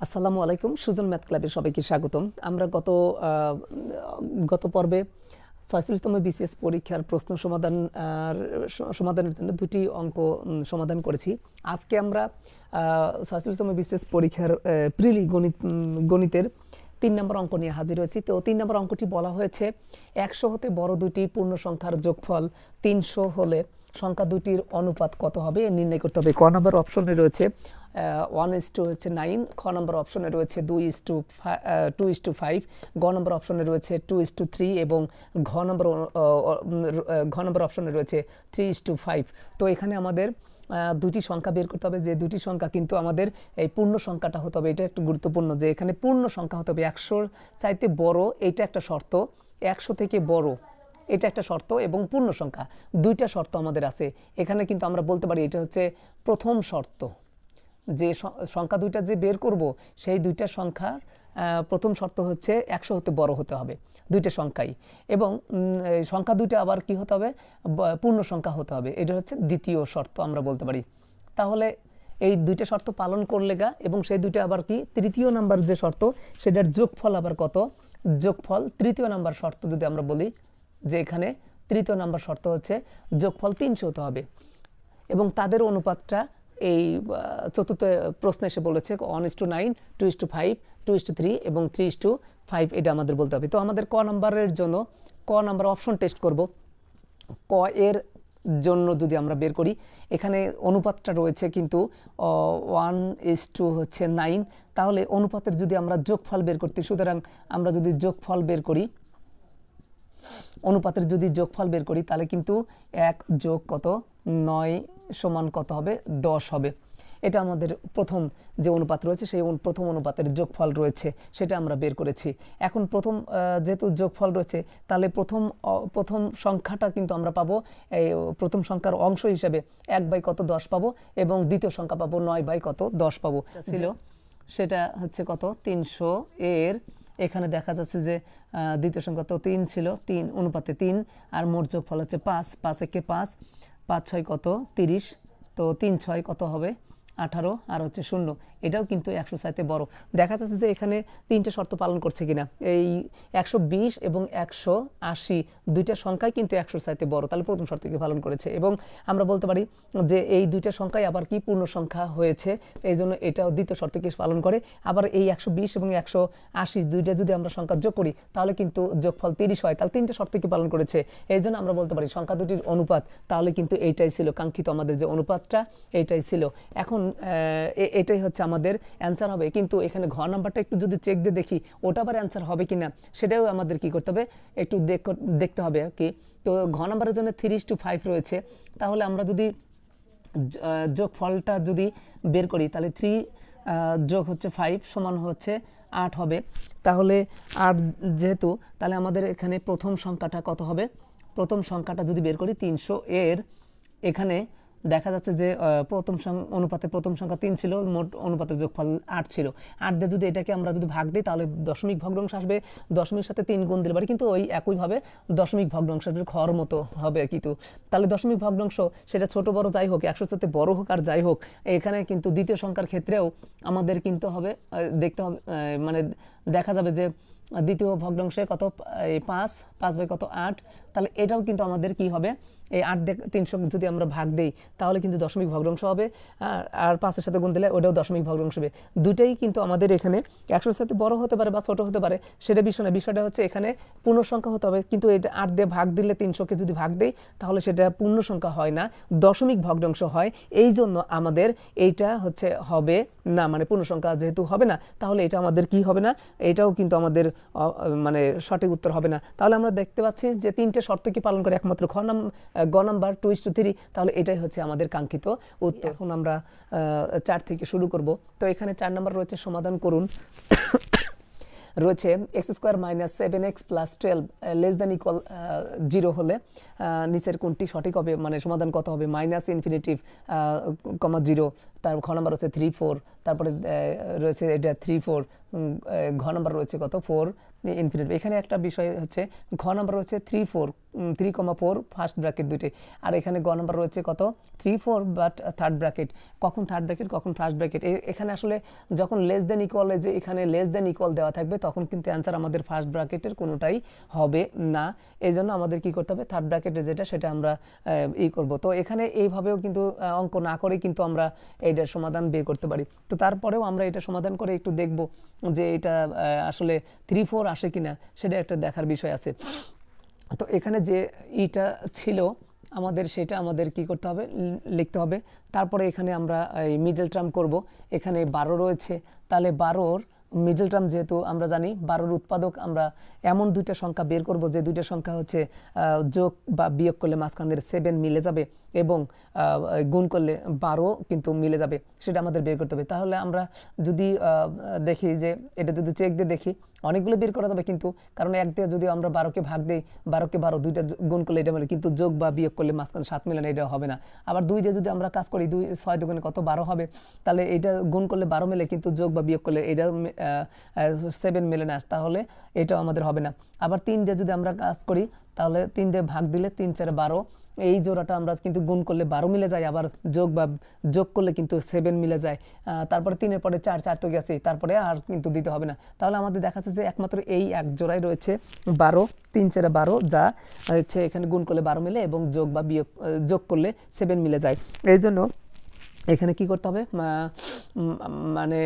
আসসালামু আলাইকুম, সুজন ম্যাথ ক্লাবে সবাইকে স্বাগতম। আমরা গত পর্বে ৪৬তম বিসিএস পরীক্ষার প্রশ্ন সমাধানের জন্য দুটি অঙ্ক সমাধান করেছি। আজকে আমরা ৪৬তম বিসিএস পরীক্ষার গণিতের ৩ নম্বর অঙ্ক নিয়ে হাজির হয়েছি। তো ৩ নম্বর অঙ্কটি বলা হয়েছে ১০০ হতে বড় দুটি পূর্ণ সংখ্যার যোগফল ৩০০ হলে সংখ্যা দুটির অনুপাত কত হবে নির্ণয় করতে হবে। ক নম্বর অপশনে রয়েছে 1:9, খ নম্বর অপশনে রয়েছে 2:5, গ নম্বর অপশনে রয়েছে 2:3 এবং ঘ নম্বর অপশনে রয়েছে 3:5। তো এখানে আমাদের দুটি সংখ্যা বের করতে হবে, যে দুটি সংখ্যা কিন্তু আমাদের এই পূর্ণ সংখ্যাটা হতে হবে। এটা একটু গুরুত্বপূর্ণ যে এখানে পূর্ণ সংখ্যা হতে হবে, ১০০ চাইতে বড়, এটা একটা শর্ত, ১০০ থেকে বড় এটা একটা শর্ত, এবং পূর্ণ সংখ্যা দুইটা শর্ত আমাদের আছে এখানে। কিন্তু আমরা বলতে পারি এটা হচ্ছে প্রথম শর্ত, যে সংখ্যা দুইটা যে বের করব সেই দুইটা সংখ্যার প্রথম শর্ত হচ্ছে ১০০ হতে বড় হতে হবে দুইটা সংখ্যাই, এবং সংখ্যা দুইটা আবার কি হতে হবে, পূর্ণ সংখ্যা হতে হবে। এটা হচ্ছে দ্বিতীয় শর্ত আমরা বলতে পারি। তাহলে এই দুইটা শর্ত পালন করলে এবং সেই দুইটা আবার কি তৃতীয় নাম্বার যে শর্ত সেটার যোগফল আবার কত, যোগফল তৃতীয় নাম্বার শর্ত যদি আমরা বলি যে এখানে তৃতীয় নাম্বার শর্ত হচ্ছে যোগফল ৩০০ হতে হবে, এবং তাদের অনুপাতটা এই চতুর্থ প্রশ্নে এসে বলেছে 1:9, 2:5, 2:3 এবং 3:5, এটা আমাদের বলতে হবে। তো আমাদের ক নাম্বারের জন্য ক নাম্বার অপশন টেস্ট করব। ক এর জন্য যদি আমরা বের করি, এখানে অনুপাতটা রয়েছে কিন্তু 1:9, তাহলে অনুপাতের যদি আমরা যোগফল বের করতে, সুতরাং আমরা যদি যোগফল বের করি, অনুপাতের যদি যোগফল বের করি তাহলে কিন্তু ১ যোগ কত ৯ সমান কত হবে ১০ হবে। এটা আমাদের প্রথম যে অনুপাত রয়েছে সেই প্রথম অনুপাতের যোগফল রয়েছে, সেটা আমরা বের করেছি। এখন প্রথম যেহেতু যোগফল রয়েছে তাহলে প্রথম সংখ্যাটা কিন্তু আমরা পাবো এই প্রথম সংখ্যার অংশ হিসেবে ১/10 পাবো, এবং দ্বিতীয় সংখ্যা পাবো 9/10 পাবো ছিল, সেটা হচ্ছে কত ৩০০ এর। এখানে দেখা যাচ্ছে যে দ্বিতীয় সংখ্যা তো ৩ ছিল, 3 অনুপাতে 3, আর মোট যোগফল হচ্ছে 5, 5 একে 5, 5 6 কত 30, তো 3 6 কত হবে 18, আর হচ্ছে 0। এটাও কিন্তু ১০০ চাইতে বড়। দেখা যাচ্ছে যে এখানে তিনটে শর্ত পালন করছে কিনা, এই ১২০ এবং ১৮০ দুইটা সংখ্যাই কিন্তু ১০০ চাইতে বড়, তাহলে প্রথম শর্তকে পালন করেছে। এবং আমরা বলতে পারি যে এই দুইটা সংখ্যাই আবার কি পূর্ণ সংখ্যা হয়েছে, এই জন্য এটাও দ্বিতীয় শর্তকে পালন করে। আবার এই ১২০ এবং ১৮০ দুইটা যদি আমরা সংখ্যা যোগ করি তাহলে কিন্তু যোগফল ৩০ হয়, তাহলে তিনটে শর্তকে পালন করেছে। এই জন্য আমরা বলতে পারি সংখ্যা দুটির অনুপাত তাহলে কিন্তু এইটাই ছিল কাঙ্ক্ষিত, আমাদের যে অনুপাতটা এইটাই ছিল। এখন এটাই হচ্ছে আমাদের অ্যান্সার হবে। কিন্তু এখানে ঘ নাম্বারটা একটু যদি চেক দিয়ে দেখি ওটা আবার অ্যান্সার হবে কিনা সেটাও আমাদের কি করতে হবে, একটু দেখতে হবে কি। তো ঘ নাম্বারের জন্য 3:5 রয়েছে, তাহলে আমরা যদি যোগফলটা যদি বের করি তাহলে 3 যোগ হচ্ছে 5 সমান হচ্ছে 8 হবে। তাহলে 8 যেহেতু, তাহলে আমাদের এখানে প্রথম সংখ্যাটা কত হবে, প্রথম সংখ্যাটা যদি বের করি ৩০০ এর, এখানে দেখা যাচ্ছে যে প্রথম অনুপাতে প্রথম সংখ্যা 3 ছিল, মোট অনুপাতের যোগফল 8 ছিল। 8 দিয়ে যদি এটাকে আমরা যদি ভাগ দিই তাহলে দশমিক ভগ্নাংশ আসবে, দশমিকের সাথে 3 গুণ দিলে পারি, কিন্তু ওই একইভাবে দশমিক ভগ্নাংশ ঘর মতো হবে কিন্তু। তাহলে দশমিক ভগ্নাংশ সেটা ছোট বড় যাই হোক, ১০০ সাথে বড় হোক আর যাই হোক, এখানে কিন্তু দ্বিতীয় সংখ্যার ক্ষেত্রেও আমাদের কিন্তু হবে দেখতে হবে, মানে দেখা যাবে যে দ্বিতীয় ভগ্নাংশে কত 5, 5/8, তাহলে এটাও কিন্তু আমাদের কি হবে, এই 8 দিয়ে 300 যদি আমরা ভাগ দেই তাহলে কিন্তু দশমিক ভগ্নাংশ হবে, আর 5 এর সাথে গুণ দিলে ওটাও দশমিক ভগ্নাংশ হবে। দুটাই কিন্তু আমাদের এখানে 100 সাথে বড় হতে পারে বা ছোট হতে পারে, সেটা বিষয় না। বিষয়টা হচ্ছে এখানে পূর্ণ সংখ্যা হতে হবে, কিন্তু এটা 8 দিয়ে ভাগ দিলে 300কে যদি ভাগ দেই তাহলে সেটা পূর্ণ সংখ্যা হয় না, দশমিক ভগ্নাংশ হয়। এই জন্য আমাদের এইটা হচ্ছে হবে না, মানে পূর্ণ সংখ্যা যেহেতু হবে না তাহলে এটা আমাদের কি হবে না, এটাও কিন্তু আমাদের মানে সঠিক উত্তর হবে না। তাহলে আমরা দেখতে পাচ্ছি যে তিনটে শর্ত কি পালন করে একমাত্র গ নাম্বার 2:3, তাহলে এটাই হচ্ছে আমাদের কাঙ্ক্ষিত উত্তর। এখন আমরা 4 থেকে শুরু করব। তো এখানে 4 নাম্বার রয়েছে সমাধান করুন। রয়েছে x² - 7x + 12 ≤ 0 হলে নিচের কোনটি সঠিক হবে, মানে সমাধান কত হবে, -∞, 0, তার ঘ নাম্বার হচ্ছে 3 4, তারপরে রয়েছে এটা 3 4, ঘ নাম্বার রয়েছে কত 4 ইনফিনিট। এখানে একটা বিষয় হচ্ছে ঘ নাম্বার রয়েছে 3 4 3,4 ফার্স্ট ব্র্যাকেট দুইটি, আর এখানে গ নাম্বার রয়েছে কত 3 4 বাট থার্ড ব্র্যাকেট। কখন থার্ড ব্র্যাকেট কখন ফার্স্ট ব্র্যাকেট, এখানে আসলে যখন লেস দেন ইকুয়ালে যে এখানে লেস দেন ইকুয়াল দেওয়া থাকবে তখন কিন্তু অ্যান্সার আমাদের ফার্স্ট ব্র্যাকেটের কোনোটাই হবে না। এই জন্য আমাদের কি করতে হবে, থার্ড ব্র্যাকেটে যেটা সেটা আমরা করব। তো এখানে এইভাবেও কিন্তু অঙ্ক না করেই কিন্তু আমরা এইটার সমাধান বের করতে পারি। তো তারপরেও আমরা এটা সমাধান করে একটু দেখব যে এটা আসলে 3 4 আসে কিনা, সেটা একটা দেখার বিষয় আছে। তো এখানে যে ইটা ছিল আমাদের, সেটা আমাদের কি করতে হবে, লিখতে হবে। তারপরে এখানে আমরা মিডল টার্ম করব। এখানে 12 রয়েছে, তাহলে 12র মিডল টার্ম যেহেতু আমরা জানি 12র উৎপাদক আমরা এমন দুইটা সংখ্যা বের করব যে দুইটা সংখ্যা হচ্ছে যোগ বা বিয়োগ করলে মাঝখানের 7 মিলে যাবে এবং গুণ করলে 12 কিন্তু মিলে যাবে, সেটা আমাদের বের করতে হবে। তাহলে আমরা যদি দেখি যে এটা যদি চেক দিয়ে দেখি অনেকগুলো বের করা যাবে, কিন্তু কারণ এক দিয়ে যদি আমরা 12কে ভাগ দিই, 12কে 12 দুইটা গুণ করলে এটা মিলে, কিন্তু যোগ বা বিয়োগ করলে মাঝখানে 7 মিলে না, এটা হবে না। আবার 2 দিয়ে যদি আমরা কাজ করি, 2 6 দুগুণে কত 12 হবে, তাহলে এটা গুণ করলে 12 মিলে, কিন্তু যোগ বা বিয়োগ করলে এটা 7 মিলে না, তাহলে এটাও আমাদের হবে না। আবার 3 দিয়ে যদি আমরা কাজ করি, তাহলে 3 দিয়ে ভাগ দিলে 3 4 12, এই জোড়াটা আমরা কিন্তু গুণ করলে 12 মিলে যায়, আবার যোগ করলে কিন্তু 7 মিলে যায়। তারপরে 3-এর পরে 4 4 তো গেছে, তারপরে আর কিন্তু দিতে হবে না। তাহলে আমাদের দেখা যাচ্ছে যে একমাত্র এই এক জোড়ায় রয়েছে 12, 3 4 12, যা হচ্ছে এখানে গুণ করলে 12 মিলে এবং যোগ করলে 7 মিলে যায়। এই জন্য এখানে কি করতে হবে, মানে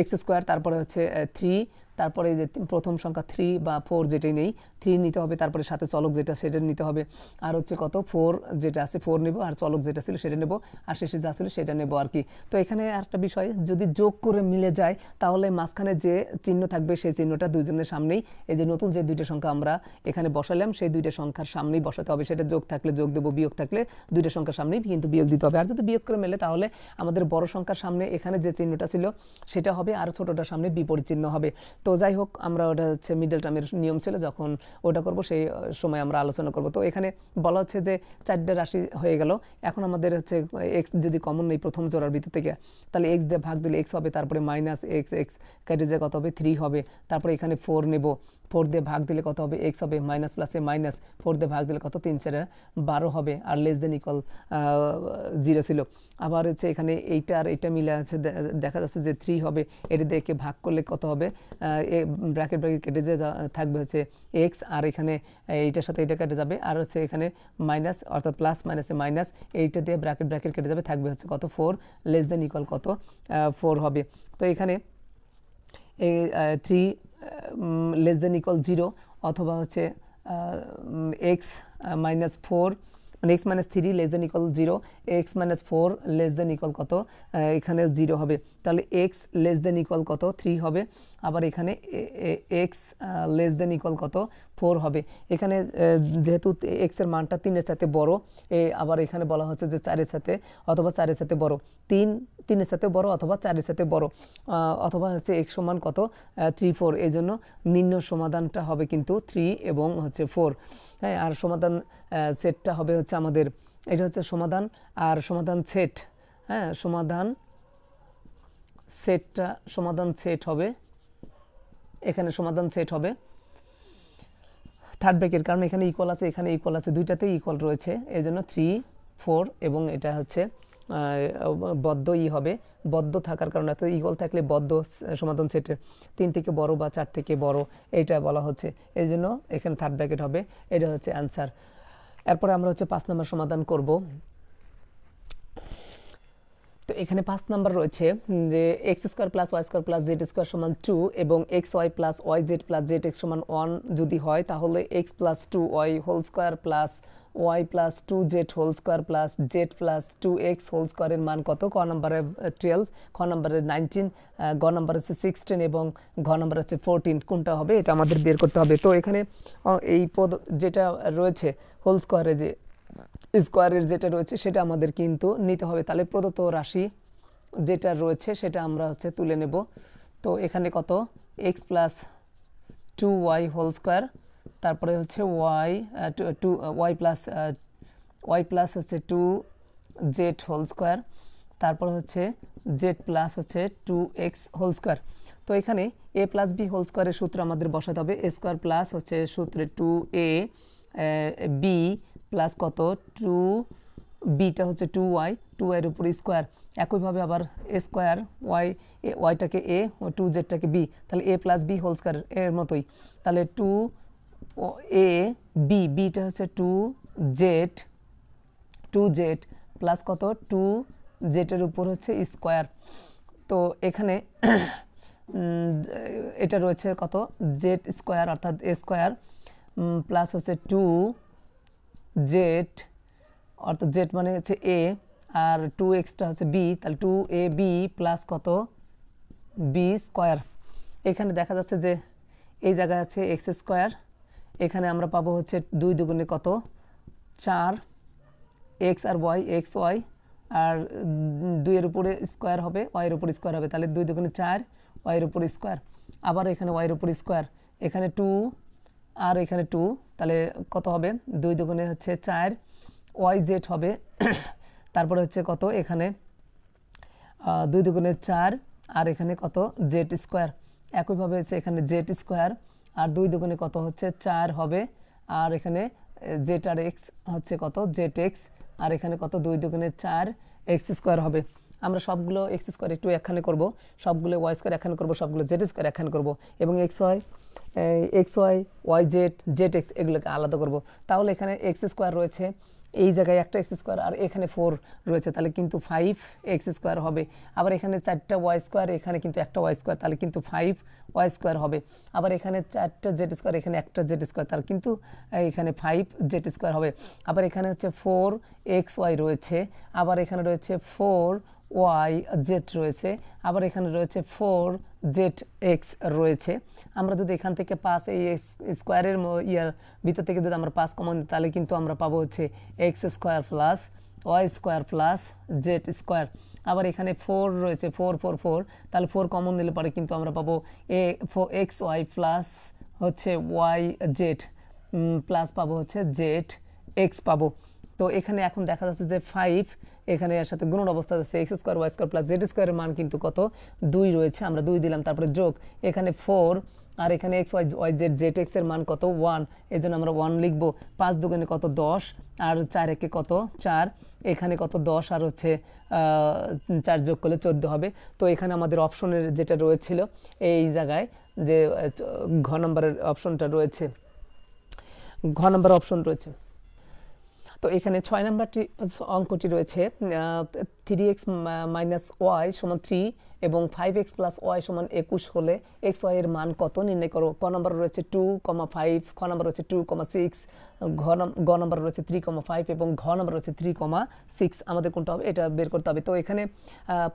এক্স স্কোয়ার, তারপরে হচ্ছে 3, তারপরে যে প্রথম সংখ্যা 3 বা 4 যেটাই নেই 3 নিতে হবে, তারপরে সাথে চলক যেটা সেটা নিতে হবে, আর হচ্ছে কত 4 যেটা আছে 4 নেব, আর চলক যেটা ছিল সেটা নেব, আর শেষে যা ছিল সেটা নেব আর কি। তো এখানে আরেকটা বিষয়, যদি যোগ করে মিলে যায় তাহলে মাঝখানে যে চিহ্ন থাকবে সেই চিহ্নটা দুইজনের সামনেই, এই যে নতুন যে দুইটা সংখ্যা আমরা এখানে বসালাম সেই দুইটা সংখ্যার সামনেই বসাতে হবে, সেটা যোগ থাকলে যোগ দেবো, বিয়োগ থাকলে দুইটা সংখ্যার সামনেই কিন্তু বিয়োগ দিতে হবে। আর যদি বিয়োগ করে মেলে তাহলে আমাদের বড় সংখ্যার সামনে এখানে যে চিহ্নটা ছিল সেটা হবে, আর ছোটটার সামনে বিপরীত চিহ্ন হবে। তো যাই হোক, আমরা ওটা হচ্ছে মিডল টার্মের নিয়ম ছিল, যখন ওটা করব সেই সময় আমরা আলোচনা করব। তো এখানে বলা হচ্ছে যে 4টা রাশি হয়ে গেল, এখন আমাদের হচ্ছে এক্স যদি কমন নেই প্রথম জোড়ার ভিতর থেকে, তাহলে এক্স দিয়ে ভাগ দিলে এক্স হবে, তারপরে মাইনাস এক্স, এক্স কেটে যে কত হবে 3 হবে, তারপরে এখানে 4 নেব, 4 দিয়ে ভাগ দিলে কত হবে এক্স হবে, মাইনাস প্লাসে মাইনাস, 4 দিয়ে ভাগ দিলে কত 3 4 12 হবে, আর লেস দেন ইকুয়াল 0 ছিল। আবার হচ্ছে এখানে এইটা আর এইটা মিলে আছে, দেখা যাচ্ছে যে 3 হবে, এটা দিয়ে ভাগ করলে কত হবে, ব্র্যাকেট কেটে যে থাকবে হচ্ছে এক্স, আর এখানে এইটার সাথে এটা কেটে যাবে, আর হচ্ছে এখানে মাইনাস, অর্থাৎ প্লাস মাইনাসে মাইনাস, এইটা দিয়ে ব্র্যাকেট কেটে যাবে, থাকবে হচ্ছে কত 4, লেস দেন ইকুয়াল কত 4 হবে। তো এখানে এই 3 লেস দেন ইকুয়াল 0, অথবা হচ্ছে এক্স মাইনাস 4, মানে x minus 3 less than equal 0, x minus 4 less than equal কত, এখানে 0 হবে, তাহলে এক্স লেস দেন ইকুয়াল কত 3 হবে। আবার এখানে এক্স লেস দেন ইকুয়াল কত 4 হবে। এখানে যেহেতু এক্স এর মানটা 3-এর সাথে বড়, আবার এখানে বলা হচ্ছে যে 4-এর সাথে অথবা 4-এর সাথে বড়, 3-এর সাথে বড় অথবা 4-এর সাথে বড়, অথবা হচ্ছে এক্স সমান কত 3 4, এই জন্য নির্ণয় সমাধানটা হবে কিন্তু 3 এবং হচ্ছে 4। হ্যাঁ, আর সমাধান সেটটা হবে হচ্ছে আমাদের, এটা হচ্ছে সমাধান, আর সমাধান সেট, হ্যাঁ সমাধান সেট হবে, এখানে সমাধান সেট হবে থার্ড ব্র্যাকেট, কারণ এখানে ইকুয়াল আছে, এখানে ইকুয়াল আছে, দুইটাতেই ইকুয়াল রয়েছে, এই জন্য 3 4, এবং এটা হচ্ছে বদ্ধ হবে, বদ্ধ থাকার কারণে ইকুয়াল থাকলে বদ্ধ সমাধান সেটের 3 থেকে বড় বা 4 থেকে বড় এইটা বলা হচ্ছে, এই জন্য এখানে থার্ড ব্র্যাকেট হবে, এটা হচ্ছে অ্যান্সার। এরপরে আমরা হচ্ছে 5 নম্বর সমাধান করব। তো এখানে 5 নাম্বার রয়েছে যে X square plus Y square plus Z square সমান 2 এবং X Y plus Y Z plus Z X সমান 1 যদি হয়, তাহলে X plus 2 Y whole square plus Y plus 2 Z whole square plus Z plus 2 X whole স্কোয়ারের মান কত? ক নম্বরে 12, খ নম্বরে 19, গ নম্বরে হচ্ছে 16 এবং ঘ নম্বরে হচ্ছে 14। কোনটা হবে এটা আমাদের বের করতে হবে। তো এখানে এই পদ যেটা রয়েছে হোল স্কোয়ারে, যে স্কোয়ারের যেটা রয়েছে সেটা আমাদের কিন্তু নিতে হবে। তাহলে প্রদত্ত রাশি যেটা রয়েছে সেটা আমরা হচ্ছে তুলে নেব। তো এখানে কত x plus 2y whole square, তারপরে হচ্ছে ওয়াই প্লাস হচ্ছে 2z হোল স্কোয়ার, তারপর হচ্ছে জেড প্লাস হচ্ছে 2x হোল স্কোয়ার। তো এখানে এ প্লাস বি হোল স্কোয়ারের সূত্র আমাদের বসাতে হবে, এ স্কোয়ার প্লাস হচ্ছে সূত্রে 2a বি প্লাস কত 2 বিটা হচ্ছে 2y, 2y-এর উপর স্কোয়ার। একইভাবে আবার এ স্কোয়ার ওয়াইটাকে এ ও 2z-টাকে বি, তাহলে এ প্লাস বি হোল স্কোয়ার এর মতোই। তাহলে 2a বি, বিটা হচ্ছে 2z প্লাস কত 2z-এর উপর হচ্ছে স্কোয়ার। তো এখানে এটা রয়েছে কত জেড স্কোয়ার অর্থাৎ এ স্কোয়ার প্লাস হচ্ছে 2z অর্থাৎ জেড মানে হচ্ছে এ আর 2xটা হচ্ছে বি, তাহলে 2ab প্লাস কত বি স্কোয়ার। এখানে দেখা যাচ্ছে যে এই জায়গায় আছে এক্স স্কোয়ার, এখানে আমরা পাবো হচ্ছে 2 দুগুণে কত 4 এক্স আর ওয়াই, এক্স ওয়াই আর 2-এর উপরে স্কোয়ার হবে, ওয়াইয়ের উপর স্কোয়ার হবে, তাহলে 2 দুগুণে 4 ওয়াইয়ের উপর স্কোয়ার। আবার এখানে ওয়াইয়ের উপর স্কোয়ার, এখানে 2 আর এখানে 2, তাহলে কত হবে 2 দুগুণে হচ্ছে 4 ওয়াই জেড হবে। তারপরে হচ্ছে কত এখানে 2 দুগুণে 4 আর এখানে কত জেড স্কোয়ার। একইভাবে হচ্ছে এখানে জেড স্কোয়ার আর 2 দুগুণে কত হচ্ছে 4 হবে, আর এখানে জেড আর এক্স হচ্ছে কত জেড এক্স, আর এখানে কত 2 দুগুণে 4 এক্স স্কোয়ার হবে। আমরা সবগুলো এক্স স্কোয়ার একটু একখানে করব, সবগুলো ওয়াই স্কোয়ার একখানে করব, সবগুলো জেড স্কোয়ার একখানে করব এবং X Y Y Z Z X এগুলোকে আলাদা করব। তাহলে এখানে এক্স স্কোয়ার রয়েছে, এই জায়গায় একটা এক্স স্কোয়ার আর এখানে 4 রয়েছে, তাহলে কিন্তু 5 এক্স স্কোয়ার হবে। আবার এখানে 4টা ওয়াই স্কোয়ার, এখানে কিন্তু একটা ওয়াই স্কোয়ার, তাহলে কিন্তু 5 ওয়াই স্কোয়ার হবে। আবার এখানে 4টা জেড স্কোয়ার, এখানে একটা জেড স্কোয়ার, তাহলে কিন্তু এখানে 5 জেড স্কোয়ার হবে। আবার এখানে হচ্ছে 4 এক্স ওয়াই রয়েছে, আবার এখানে রয়েছে 4 ওয়াই জেড রয়েছে, আবার এখানে রয়েছে 4 জেড এক্স রয়েছে। আমরা যদি এখান থেকে 5 এই স্কোয়ারের ভিতর থেকে যদি আমরা 5 কমন দিই, তাহলে কিন্তু আমরা পাবো হচ্ছে x square plus Y square plus Z square. আবার এখানে 4 রয়েছে, 4 4 4, তাহলে 4 কমন দিলে পরে কিন্তু আমরা পাবো এক্স ওয়াই প্লাস হচ্ছে ওয়াই জেড প্লাস পাবো হচ্ছে জেড এক্স পাবো। তো এখানে এখন দেখা যাচ্ছে যে 5 এখানে এর সাথে গুণন অবস্থা আছে, x square y square plus z স্কোয়ারের মান কিন্তু কত 2 রয়েছে, আমরা 2 দিলাম, তারপরে যোগ এখানে 4 আর এখানে x y Z Z x এর মান কত 1, এই জন্য আমরা 1 লিখবো। 5 দুগুণে কত 10 আর 4 একে কত 4, এখানে কত 10 আর হচ্ছে 4 যোগ করলে 14 হবে। তো এখানে আমাদের অপশনের যেটা রয়েছিল এই জায়গায় যে ঘ নম্বরের অপশনটা রয়েছে, ঘ নম্বর অপশন রয়েছে। তো এখানে 6 নম্বরটি অঙ্কটি রয়েছে 3x মাইনাস ওয়াই সমান 3 এবং 5x প্লাস ওয়াই সমান 21 হলে এক্স ওয়াই এর মান কত নির্ণয় করো। ক নম্বর রয়েছে 2,5, খ নম্বর রয়েছে 2,6, গ নম্বর রয়েছে 3,5 এবং ঘ নম্বর রয়েছে 3,6। আমাদের কোনটা হবে এটা বের করতে হবে। তো এখানে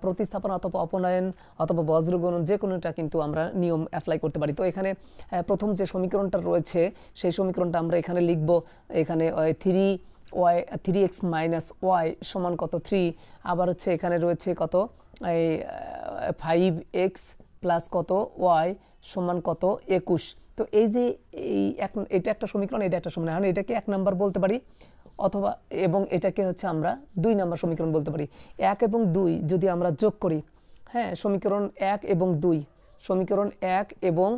প্রতিস্থাপন অথবা অপনয়ন অথবা বজ্রগুণন যে কোনোটা কিন্তু আমরা নিয়ম অ্যাপ্লাই করতে পারি। তো এখানে প্রথম যে সমীকরণটা রয়েছে সেই সমীকরণটা আমরা এখানে লিখব, এখানে 3x মাইনাস ওয়াই সমান কত 3, আবার হচ্ছে এখানে রয়েছে কত এই 5x প্লাস কত ওয়াই সমান কত 21। তো এই যে এটা একটা সমীকরণ, এটা একটা সমীকরণ, এটাকে 1 নাম্বার বলতে পারি অথবা এবং এটাকে হচ্ছে আমরা 2 নাম্বার সমীকরণ বলতে পারি। 1 এবং 2 যদি আমরা যোগ করি, হ্যাঁ সমীকরণ 1 এবং 2, সমীকরণ 1 এবং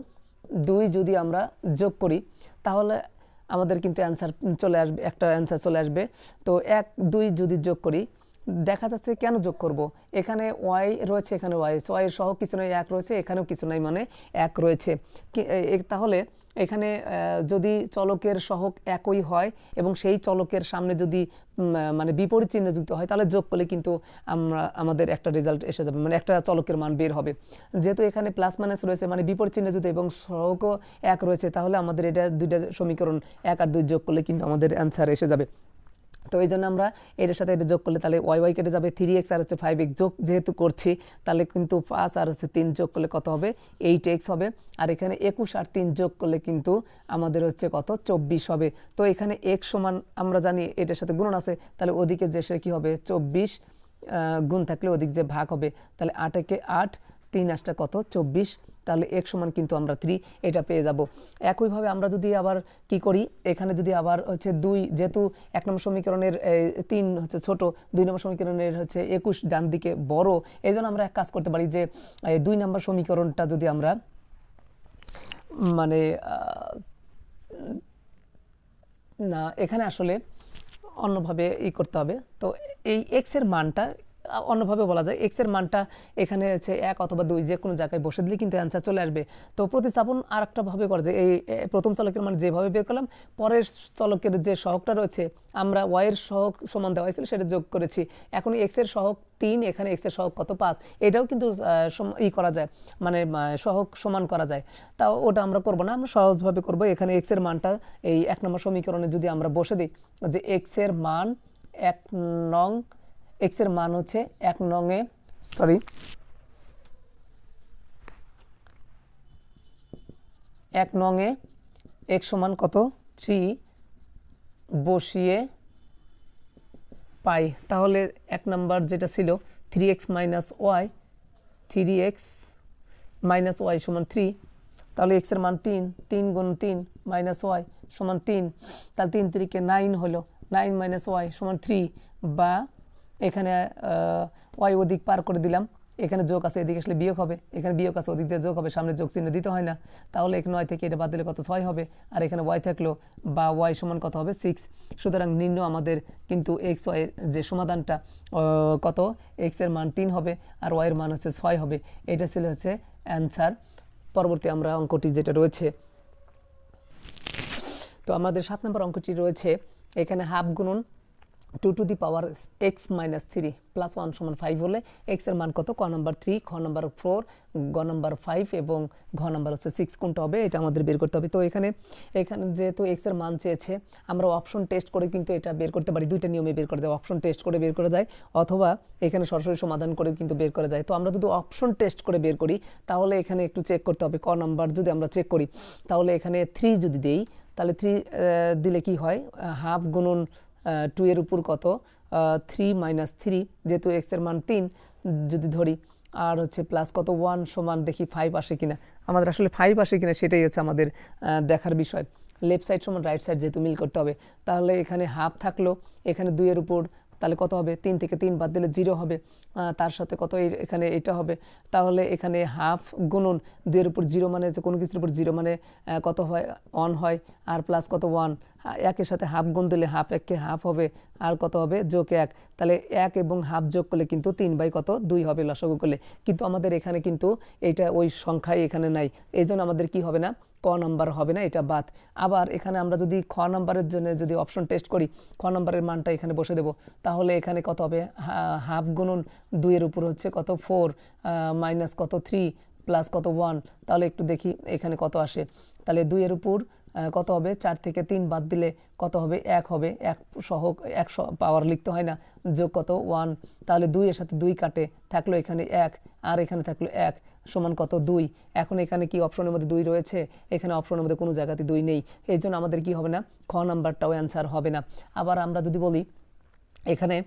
2 যদি আমরা যোগ করি তাহলে আমাদের কিন্তু অ্যান্সার চলে আসবে, একটা অ্যান্সার চলে আসবে। তো 1 2 যদি যোগ করি, দেখা যাচ্ছে কেন যোগ করব, এখানে ওয়াই রয়েছে, এখানে ওয়াই এর সহ কিছু নাই, 1 রয়েছে, এখানেও কিছু নাই মানে 1 রয়েছে। তাহলে এখানে যদি চলকের সহগ একই হয় এবং সেই চলকের সামনে যদি মানে বিপরীত চিহ্ন যুক্ত হয় তাহলে যোগ করলে কিন্তু আমাদের একটা রেজাল্ট এসে যাবে, মানে একটা চলকের মান বের হবে। যেহেতু এখানে প্লাস মাইনাস রয়েছে মানে বিপরীত চিহ্ন যুক্ত এবং সহগও 1 রয়েছে, তাহলে আমাদের এটা দুইটা সমীকরণ 1 আর 2 যোগ করলে কিন্তু আমাদের অ্যান্সার এসে যাবে। তো এই জন্য আমরা এটার সাথে এটা যোগ করলে তাহলে ওয়াই কেটে যাবে, 3x আর হচ্ছে 5x যোগ যেহেতু করছি তাহলে কিন্তু 5 আর হচ্ছে 3 যোগ করলে কত হবে 8x হবে, আর এখানে 21 আর 3 যোগ করলে কিন্তু আমাদের হচ্ছে কত 24 হবে। তো এখানে x সমান আমরা জানি এটার সাথে গুণন আছে, তাহলে ওদিকে যে সে কী হবে 24 গুণ থাকলে ওদিক যে ভাগ হবে, তাহলে 8 একে 8, 3 8টা কত 24, তাহলে x সমান কিন্তু আমরা 3 এটা পেয়ে যাব। একইভাবে আমরা যদি আবার কি করি, এখানে যদি আবার হচ্ছে 2, যেহেতু 1 নম্বর সমীকরণের 3 হচ্ছে ছোট, 2 নম্বর সমীকরণের হচ্ছে 21 ডান দিকে বড়, এই জন্য আমরা এক কাজ করতে পারি যে 2 নম্বর সমীকরণটা যদি আমরা মানে না, এখানে আসলে অন্যভাবে করতে হবে। তো এই x এর মানটা অন্যভাবে বলা যায়, x এর মানটা এখানে হচ্ছে 1 অথবা 2 যে কোনো জায়গায় বসে দিলে কিন্তু অ্যান্সার চলে আসবে। তো প্রতিস্থাপন আর একটা ভাবে করা যায়, এই প্রথম চলকের মান যেভাবে বের করলাম, পরের চলকের যে সহগটা রয়েছে আমরা y এর সহগ সমান দেওয়া হয়েছিল সেটা যোগ করেছি। এখন x এর সহগ 3, এখানে x এর সহগ কত 5, এটাও কিন্তু করা যায়, মানে সহগ সমান করা যায়। তাও ওটা আমরা করব না, আমরা সহজভাবে করব। এখানে x এর মানটা এই 1 নম্বর সমীকরণে যদি আমরা বসে দিই যে x এর মান 1 নং, x এর মান হচ্ছে 1 নংয়ে সরি 1 নংয়ে x সমান কত 3 বসিয়ে পাই। তাহলে 1 নাম্বার যেটা ছিল 3x y, 3x y সমান 3, তাহলে x এর মান 3, 3 গুণ 3 মাইনাস y সমান 3, তাহলে 3 3 কে 9 হলো, 9 মাইনাস y সমান 3, বা এখানে y ওদিক পার করে দিলাম, এখানে যোগ আছে, এদিকে আসলে বিয়োগ হবে, এখানে বিয়োগ আছে, ওদিক যে যোগ হবে, সামনে যোগ চিহ্ন দিতে হয় না। তাহলে এখানে 9 থেকে এটা বাদ দিলে কত 6 হবে, আর এখানে y থাকলো, বা y সমান কত হবে 6। সুতরাং নির্ণয় আমাদের কিন্তু x y এর যে সমাধানটা কত, x এর মান 3 হবে আর y এর মান হচ্ছে 6 হবে। এটা ছিল হচ্ছে অ্যান্সার। পরবর্তী আমরা অঙ্কটি যেটা রয়েছে, তো আমাদের 7 নম্বর অঙ্কটি রয়েছে, এখানে হাফ গুণন 2 to the power x minus 3 plus 1 সমান 5 হলে x এর মান কত, ক নাম্বার 3, খ নাম্বার 4, গ নাম্বার 5 এবং ঘ নাম্বার হচ্ছে 6 কোনটা হবে, এটা আমাদের বের করতে হবে। তো এখানে যেহেতু x এর মান চেয়েছে, আমরা অপশন টেস্ট করে কিন্তু এটা বের করতে পারি। দুইটা নিয়মে বের করা যায়, অপশন টেস্ট করে বের করা যায় অথবা এখানে সরাসরি সমাধান করে কিন্তু বের করা যায়। তো আমরা যদি অপশন টেস্ট করে বের করি তাহলে এখানে একটু চেক করতে হবে, ক নাম্বার যদি আমরা চেক করি তাহলে এখানে 3 যদি দেই, তাহলে 3 দিলে কি হয়, হাফ গুণন 2 এর উপর কত 3 মাইনাস 3, যেহেতু x এর মান 3 যদি ধরি, আর হচ্ছে প্লাস কত 1 সমান দেখি 5 আসে কিনা, আমাদের আসলে 5 আসে কিনা সেটাই হচ্ছে আমাদের দেখার বিষয়। লেফট সাইড সমান রাইট সাইড যেহেতু মিল করতে হবে, তাহলে এখানে হাফ থাকলো, এখানে 2 এর উপর, তাহলে কত হবে 3 থেকে 3 বাদ দিলে 0 হবে, তার সাথে কত এখানে এটা হবে, তাহলে এখানে হাফ গুণন 2 এর উপর 0 মানে কোনো কিছুর উপর 0 মানে কত হয় 1 হয়, আর প্লাস কত 1, একের সাথে হাফ গুণ দিলে হাফ এককে হাফ হবে, আর কত হবে যোগ 1, তাহলে 1 এবং হাফ যোগ করলে কিন্তু 3/2 হবে লসাগু করলে। কিন্তু আমাদের এখানে কিন্তু এটা ওই সংখ্যাই এখানে নাই, এই জন্য আমাদের কি হবে না, ক নাম্বার হবে না, এটা বাদ। আবার এখানে আমরা যদি খ নাম্বারের জন্য যদি অপশন টেস্ট করি, খ নাম্বারের মানটা এখানে বসে দেব, তাহলে এখানে কত হবে, হাফ গুণন 2 এর উপর হচ্ছে কত 4 মাইনাস কত 3 প্লাস কত 1, তাহলে একটু দেখি এখানে কত আসে, তাহলে 2 এর উপর কত হবে, 4 থেকে 3 বাদ দিলে কত হবে 1 হবে, 1 সহ 1 পাওয়ার লিখতে হয় না, যোগ কত 1, তাহলে 2 এর সাথে 2 কাটে, থাকলো এখানে 1 আর এখানে থাকলো 1 সমান কত 2। এখন এখানে কি অপশনের মধ্যে 2 রয়েছে, এখানে অপশনের মধ্যে কোনো জায়গাতে 2 নেই, এই জন্য আমাদের কি হবে না, খ নাম্বারটাও অ্যান্সার হবে না। আবার আমরা যদি বলি এখানে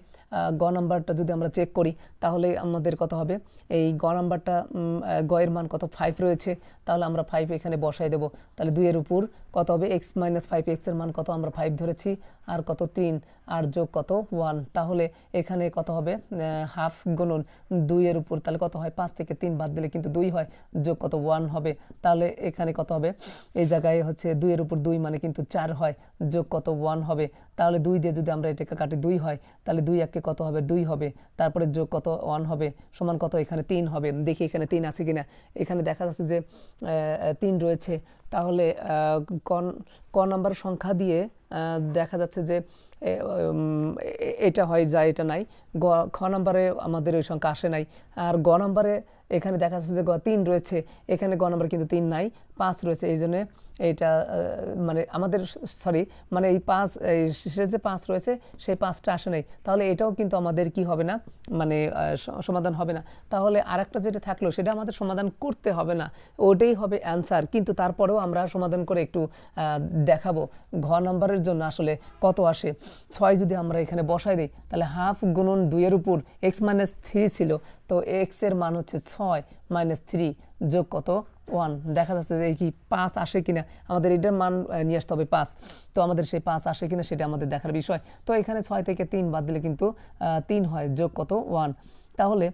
গ নাম্বারটা যদি আমরা চেক করি তাহলে আমাদের কত হবে, এই গ নাম্বারটা গ এর মান কত 5 রয়েছে, তাহলে আমরা 5 এখানে বসাই দেব, তাহলে 2 এর উপর কত হবে x মাইনাস 5, x এর মান কত আমরা 5 ধরেছি, আর কত 3 আর যোগ কত 1, তাহলে এখানে কত হবে হাফ গুণন 2 এর উপর, তাহলে কত হয় 5 থেকে 3 বাদ দিলে কিন্তু 2 হয়, যোগ কত 1 হবে, তাহলে এখানে কত হবে, এই জায়গায় হচ্ছে 2 এর উপর 2 মানে কিন্তু 4 হয়, যোগ কত 1 হবে, তাহলে 2 দিয়ে যদি আমরা এটাকে কাটি 2 হয়, তাহলে 2 একে কত হবে 2 হবে, তারপরে যোগ কত 1 হবে, সমান কত এখানে 3 হবে। দেখি এখানে 3 আছে কিনা, এখানে দেখা যাচ্ছে যে 3 রয়েছে, তাহলে ক নাম্বার সংখ্যা দিয়ে দেখা যাচ্ছে যে এটা হয় যায়, এটা নাই, খ নাম্বারে আমাদের ওই সংখ্যা আসে নাই, আর গ নাম্বারে এখানে দেখা যাচ্ছে যে 3 রয়েছে, এখানে গ নাম্বার কিন্তু 3 নাই, 5 রয়েছে, এই জন্য এইটা মানে আমাদের সরি মানে এই 5 শেষে যে 5 রয়েছে সেই 5টা আসে নাই, তাহলে এটাও কিন্তু আমাদের কি হবে না, মানে সমাধান হবে না। তাহলে আরেকটা যেটা থাকলো সেটা আমাদের সমাধান করতে হবে না, ওটাই হবে অ্যান্সার, কিন্তু তারপরেও আমরা সমাধান করে একটু দেখাবো ঘ নাম্বারের জন্য আসলে কত আসে। 6 যদি আমরা এখানে বসাই দিই তাহলে হাফ গুণন 2 এর উপর x মাইনাস 3 ছিল, তো x এর মান হচ্ছে 6 মাইনাস 3 যোগ কত 1 দেখা যাচ্ছে যে এই কি 5 আসে কিনা, আমাদের এটার মান নিয়ে আসতে হবে 5। তো আমাদের সেই 5 আসে কিনা সেটা আমাদের দেখার বিষয়। তো এখানে 6 থেকে 3 বাদ দিলে কিন্তু 3 হয়, যোগ কত 1। তাহলে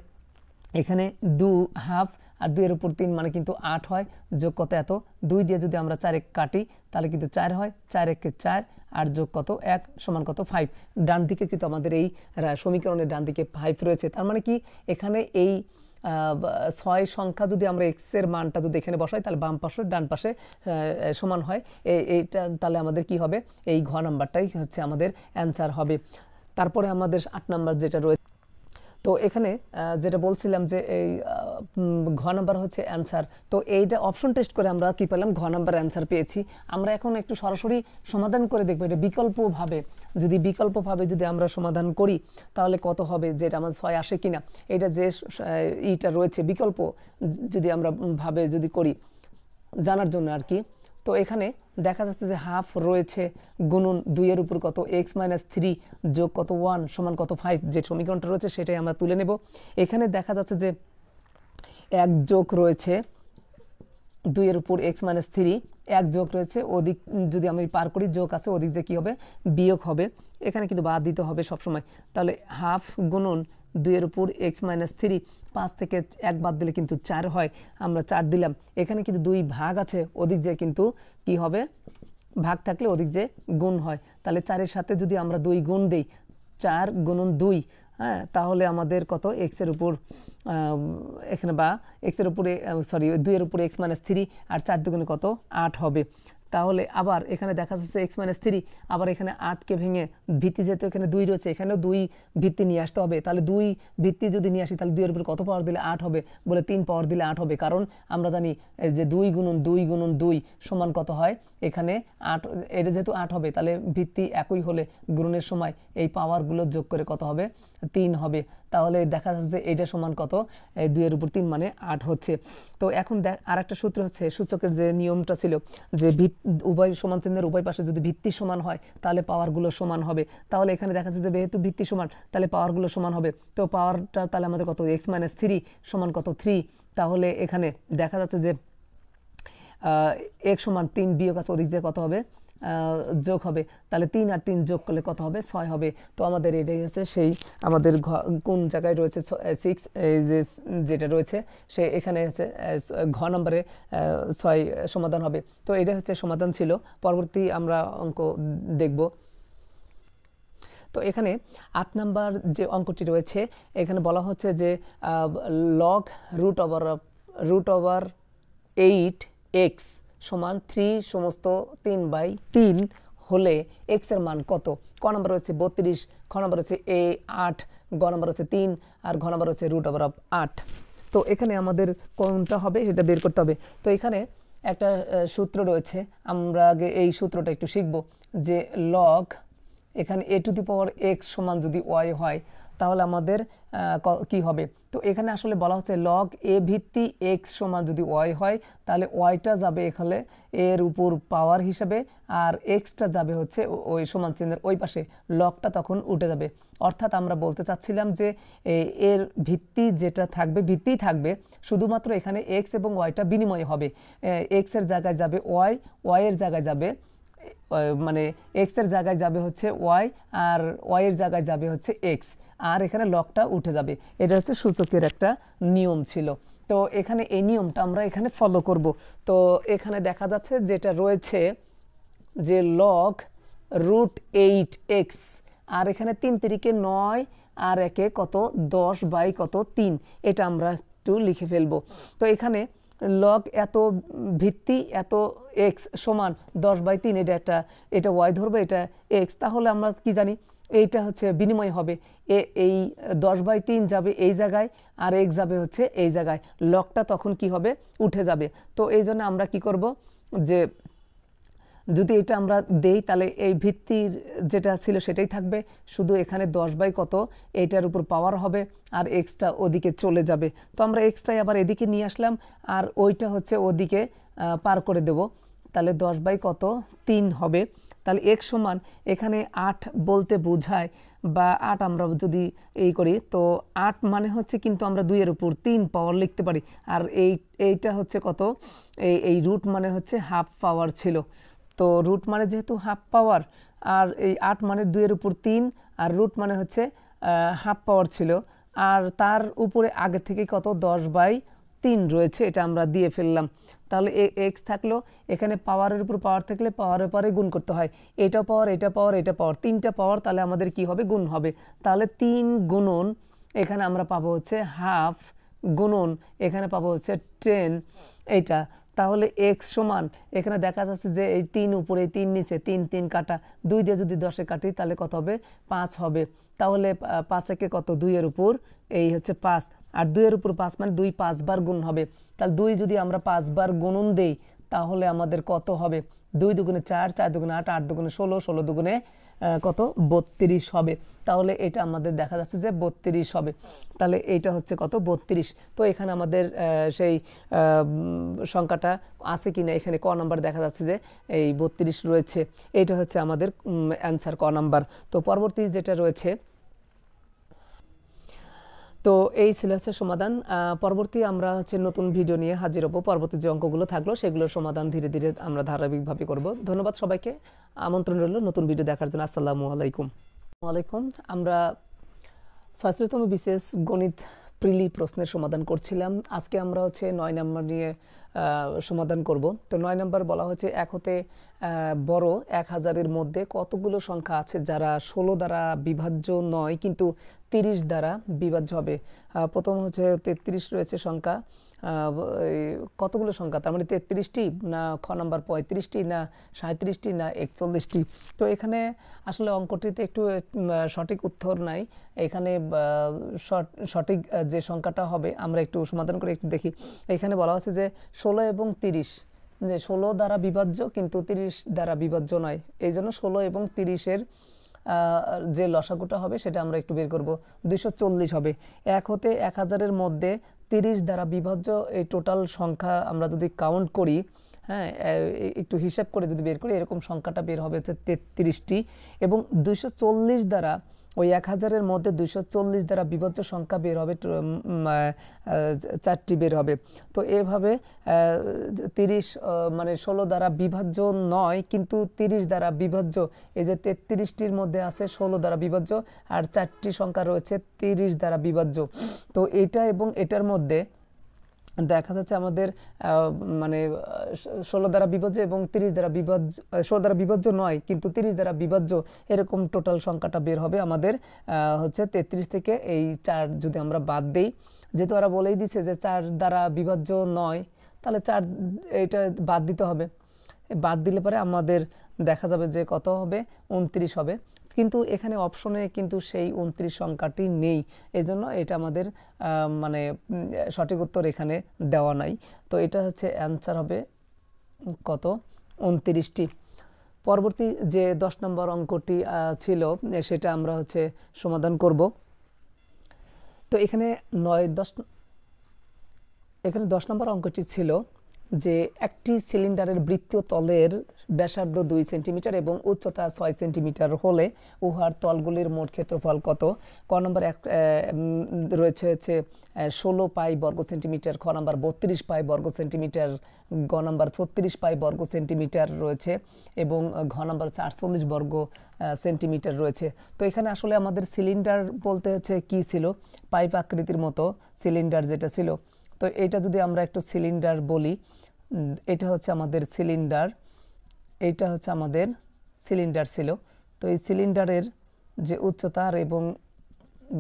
এখানে 2.5 আর 2 এর উপর 3 মানে কিন্তু 8 হয়, যোগ কত এত। 2 দিয়ে যদি আমরা 4 কাটি তাহলে কিন্তু 4 হয়, 4 একে 4 আর যোগ কত 1 সমান কত 5। ডান দিকে কিন্তু আমাদের এই সমীকরণের ডান দিকে 5 রয়েছে। তার মানে কি এখানে এই 6 সংখ্যা যদি আমরা x এর মানটা যদি এখানে বসাই তাহলে বাম পাশে ডান পাশে সমান হয়। এইটা তাহলে আমাদের কি হবে, এই ঘ নাম্বারটাই হচ্ছে আমাদের অ্যান্সার হবে। তারপরে আমাদের 8 নাম্বার যেটা রয়েছে, তো এখানে যেটা বলছিলাম যে এই ঘ নাম্বার হচ্ছে অ্যান্সার। তো এইটা অপশন টেস্ট করে আমরা কি পেলাম, ঘ নাম্বার অ্যান্সার পেয়েছি। আমরা এখন একটু সরাসরি সমাধান করে দেখবো, এটা বিকল্পভাবে যদি আমরা সমাধান করি তাহলে কত হবে, যেটা আমার 6 আসে কিনা। এটা যে ইটা রয়েছে বিকল্প যদি আমরা ভাবে যদি করি জানার জন্য আর কি। তো এখানে দেখা যাচ্ছে যে হাফ রয়েছে গুণন 2 এর উপর কত x - 3 যোগ কত 1 সমান কত 5, যে সমীকরণটা রয়েছে সেটাই আমরা তুলে নেব। এখানে দেখা যাচ্ছে যে 1 যোগ রয়েছে 2 এর উপর x - 3, 1 যোগ রয়েছে, ওদিক যদি আমি পার করি যোগ আছে, ওদিক যে কি হবে বিয়োগ হবে, এখানে কিন্তু বাদ দিতে হবে সবসময়। তাহলে হাফ গুণন 2 এর উপর x - 3, 5 থেকে 1 বাদ দিলে কিন্তু 4 হয়, আমরা 4 দিলাম। এখানে কিন্তু 2 ভাগ আছে, ওদিক যে কিন্তু কি হবে ভাগ থাকলে ওদিক যে গুণ হয়। তাহলে 4 এর সাথে যদি আমরা 2 গুণ দেই, 4 গুণন 2, হ্যাঁ, তাহলে আমাদের কত x এর উপর এখানে বা x এর উপরে 2 এর উপরে x - 3 আর 4 দুগুণে কত 8 হবে। তাহলে আবার এখানে দেখা যাচ্ছে x - 3, আবার এখানে 8কে ভেঙে ভিত্তি যেহেতু এখানে 2 রয়েছে, এখানেও 2 ভিত্তি নিয়ে আসতে হবে। তাহলে 2 ভিত্তি যদি নিয়ে আসি তাহলে 2 এর উপর কত পাওয়ার দিলে 8 হবে, বলে 3 পাওয়ার দিলে 8 হবে। কারণ আমরা জানি যে 2 গুণন 2 সমান কত হয়, এখানে 8, এটা যেহেতু 8 হবে তাহলে ভিত্তি একই হলে গুণনের সময় এই পাওয়ারগুলো যোগ করে কত হবে 3 হবে। তাহলে দেখা যাচ্ছে যে এটা সমান কত, 2 এর উপর 3 মানে 8 হচ্ছে। তো এখন আরেকটা সূত্র হচ্ছে, সূচকের যে নিয়মটা ছিল যে উভয় সমান চিহ্নের উভয় পাশে যদি ভিত্তি সমান হয় তাহলে পাওয়ারগুলো সমান হবে। তাহলে এখানে দেখা যাচ্ছে যে যেহেতু ভিত্তি সমান তাহলে পাওয়ারগুলো সমান হবে। তো পাওয়ারটা তাহলে আমাদের কত x - 3 সমান কত 3। তাহলে এখানে দেখা যাচ্ছে যে x সমান 3 বিয়োগ আছে, ওদিক যে কত হবে যোগ হবে। তাহলে 3 আর 3 যোগ করলে কত হবে 6 হবে। তো আমাদের এটাই হচ্ছে সেই আমাদের কোন জায়গায় রয়েছে 6, এই যে যেটা রয়েছে সে এখানে হচ্ছে ঘ নম্বরে 6 সমাধান হবে। তো এটা হচ্ছে সমাধান ছিল। পরবর্তী আমরা অঙ্ক দেখব। তো এখানে 8 নাম্বার যে অঙ্কটি রয়েছে এখানে বলা হচ্ছে যে লগ রুট ওভার 8x সমান 3 সমস্ত 3/3 হলে x এর মান কত। ক নম্বর হচ্ছে 32, খ নম্বর হচ্ছে 8, গ নম্বর হচ্ছে 3 আর ঘ নম্বর হচ্ছে √8। তো এখানে আমাদের কোনটা হবে সেটা বের করতে হবে। তো এখানে একটা সূত্র রয়েছে, আমরা আগে এই সূত্রটা একটু শিখব যে লগ এখানে a⁴x সমান যদি y হয় তাহলে আমাদের কি হবে। তো এখানে আসলে বলা হচ্ছে লগ a ভিত্তি x সমান যদি y হয় তাহলে yটা যাবে এখানে এর উপর পাওয়ার হিসাবে আর xটা যাবে হচ্ছে ওই সমান চিহ্নের ওই পাশে, লগটা তখন উঠে যাবে। অর্থাৎ আমরা বলতে চাচ্ছিলাম যে এর ভিত্তি যেটা থাকবে ভিত্তিই থাকবে, শুধুমাত্র এখানে x এবং yটা বিনিময় হবে। x এর জায়গায় যাবে y এর জায়গায় যাবে মানে x এর জায়গায় যাবে হচ্ছে y আর y এর জায়গায় যাবে হচ্ছে x, আর এখানে লগটা উঠে যাবে। এটা হচ্ছে সূচকের একটা নিয়ম ছিল। তো এখানে এই নিয়মটা আমরা এখানে ফলো করব। তো এখানে দেখা যাচ্ছে যেটা রয়েছে যে লগ √8x আর এখানে 3 3 9 আর 1 কত 10/3, এটা আমরা একটু লিখে ফেলবো। তো এখানে লগ এত ভিত্তি এত x সমান 10/3, এটা y ধরবে, এটা x। তাহলে আমরা কি জানি এইটা হচ্ছে বিনিময় হবে, এই 10/3 যাবে এই জায়গায় আর x যাবে হচ্ছে এই জায়গায়, লগটা তখন কি হবে উঠে যাবে। তো এই জন্য আমরা কি করব যে যদি এটা আমরা দেই তাহলে এই ভিত্তির যেটা ছিল সেটাই থাকবে, শুধু এখানে 10 কত এইটার উপর পাওয়ার হবে আর এক্সটা ওদিকে চলে যাবে। তো আমরা এক্সটাই আবার এদিকে নিয়ে আসলাম আর ওইটা হচ্ছে ওদিকে পার করে দেব, তাহলে 10 কত 3 হবে। তাহলে x সমান এখানে 8 বলতে বোঝায় বা 8 আমরা যদি এই করি, তো 8 মানে হচ্ছে কিন্তু আমরা 2 এর উপর 3 পাওয়ার লিখতে পারি। আর এইটা হচ্ছে কত, এই রুট মানে হচ্ছে হাফ পাওয়ার ছিল। তো রুট মানে যেহেতু হাফ পাওয়ার, আর এই 8 মানে 2 এর উপর 3, আর রুট মানে হচ্ছে হাফ পাওয়ার ছিল, আর তার উপরে আগে থেকে কত 10/3 রয়েছে, এটা আমরা দিয়ে ফেললাম। তাহলে এক্স থাকলো, এখানে পাওয়ারের উপর পাওয়ার থাকলে পাওয়ারের পরে গুণ করতে হয়, এটা পাওয়ার এটা পাওয়ার এটা পাওয়ার, 3টা পাওয়ার, তাহলে আমাদের কি হবে, গুণ হবে। তাহলে 3 গুণন এখানে আমরা পাবো হচ্ছে হাফ, গুণন এখানে পাবো হচ্ছে 10 এইটা। তাহলে এক্স সমান এখানে দেখা যাচ্ছে যে এই 3 উপরে 3 নিচে, 3 3 কাটা, 2 দিয়ে যদি 10-এ কাটি তাহলে কত হবে, 5 হবে। তাহলে 5 একে কত, 2 এর উপর এই হচ্ছে 5, আর 2 এর উপর 5 মানে 2 5 বার গুণ হবে। তাহলে 2 যদি আমরা 5 বার গুণন দেই তাহলে আমাদের কত হবে, 2 দুগুণে 4, 4 দুগুণে 8, 8 দুগুণে 16, 16 দুগুণে কত 32 হবে। তাহলে এটা আমাদের দেখা যাচ্ছে যে 32 হবে। তাহলে এইটা হচ্ছে কত, 32। তো এখানে আমাদের সেই সংখ্যাটা আছে কিনা, এখানে ক নাম্বার দেখা যাচ্ছে যে এই 32 রয়েছে। এইটা হচ্ছে আমাদের অ্যান্সার, ক নাম্বার। তো পরবর্তী যেটা রয়েছে, তো এই ছিল হচ্ছে সমাধান। পরবর্তী আমরা হচ্ছে নতুন ভিডিও নিয়ে হাজির হব। পরবর্তী যে অঙ্কগুলো থাকলো সেগুলোর সমাধান ধীরে ধীরে আমরা ধারাবাহিকভাবে করব। ধন্যবাদ সবাইকে, আমন্ত্রণ রইল নতুন ভিডিও দেখার জন্য। আসসালামু আলাইকুম। ওয়ালাইকুম। আমরা 6তম বিশেষ গণিত প্রিলি প্রশ্নের সমাধান করছিলাম। আজকে আমরা হচ্ছে 9 নম্বর নিয়ে সমাধান করব। তো 9 নম্বর বলা হচ্ছে 1 হতে বড় 1000-এর মধ্যে কতগুলো সংখ্যা আছে যারা 16 দ্বারা বিভাজ্য নয় কিন্তু 30 দ্বারা বিভাজ্য হবে। প্রথম হচ্ছে 33 রয়েছে সংখ্যা, কতগুলো সংখ্যা, তার মানে 33টি না, খ নাম্বার 35টি না 37টি না 41টি। তো এখানে আসলে অঙ্কটিতে একটু সঠিক উত্তর নাই। এখানে সঠিক যে সংখ্যাটা হবে আমরা একটু সমাধান করে একটু দেখি। এখানে বলা হচ্ছে যে 16 এবং 30, যে 16 দ্বারা বিভাজ্য কিন্তু 30 দ্বারা বিভাজ্য নয়, এই জন্য 16 এবং 30-এর যে লসাগুটা হবে সেটা আমরা একটু বের করব। 240 হবে। 1 হতে 1000-এর মধ্যে 30 দ্বারা বিভাজ্য এই টোটাল সংখ্যা আমরা যদি কাউন্ট করি, হ্যাঁ, একটু হিসাব করে যদি বের করি, এরকম সংখ্যাটা বের হবে হচ্ছে 33টি। এবং 240 দ্বারা, ওই 1000-এর মধ্যে 240 দ্বারা বিভাজ্য সংখ্যা বের হবে 4টি বের হবে। তো এভাবে 30 মানে 16 দ্বারা বিভাজ্য নয় কিন্তু 30 দ্বারা বিভাজ্য, এই যে 33টির মধ্যে আছে 16 দ্বারা বিভাজ্য, আর 4টি সংখ্যা রয়েছে 30 দ্বারা বিভাজ্য। তো এটা এবং এটার মধ্যে দেখা যাচ্ছে আমাদের মানে 16 দ্বারা বিভাজ্য এবং 30 দ্বারা বিভাজ্য, 16 দ্বারা বিভাজ্য নয় কিন্তু 30 দ্বারা বিভাজ্য, এরকম টোটাল সংখ্যাটা বের হবে আমাদের হচ্ছে 33 থেকে এই 4 যদি আমরা বাদ দেই, যেহেতু ওরা বলেই দিছে যে 4 দ্বারা বিভাজ্য নয়, তাহলে 4 এটা বাদ দিতে হবে। বাদ দিলে পরে আমাদের দেখা যাবে যে কত হবে, 29 হবে। কিন্তু এখানে অপশনে কিন্তু সেই 29 সংখ্যাটি নেই, এই জন্য এটা আমাদের মানে সঠিক উত্তর এখানে দেওয়া নাই। তো এটা হচ্ছে অ্যান্সার হবে কত, 29টি। পরবর্তী যে 10 নম্বর অঙ্কটি ছিল সেটা আমরা হচ্ছে সমাধান করব। তো এখানে 10 নম্বর অঙ্কটি ছিল যে একটি সিলিন্ডারের বৃত্তীয় তলের ব্যাসার্ধ 2 সেন্টিমিটার এবং উচ্চতা 6 সেন্টিমিটার হলে উহার তলগুলির মোট ক্ষেত্রফল কত। ক নম্বর রয়েছে হচ্ছে 16 পাই বর্গ সেন্টিমিটার, খ নম্বর 32 পাই বর্গ সেন্টিমিটার, গ নম্বর 36 পাই বর্গ সেন্টিমিটার রয়েছে এবং ঘ নম্বর 48 বর্গ সেন্টিমিটার রয়েছে। তো এখানে আসলে আমাদের সিলিন্ডার বলতে হচ্ছে কি ছিল, পাইপ আকৃতির মতো সিলিন্ডার যেটা ছিল। তো এটা যদি আমরা একটু সিলিন্ডার বলি, এটা হচ্ছে আমাদের সিলিন্ডার, এইটা হচ্ছে আমাদের সিলিন্ডার ছিল। তো এই সিলিন্ডারের যে উচ্চতা এবং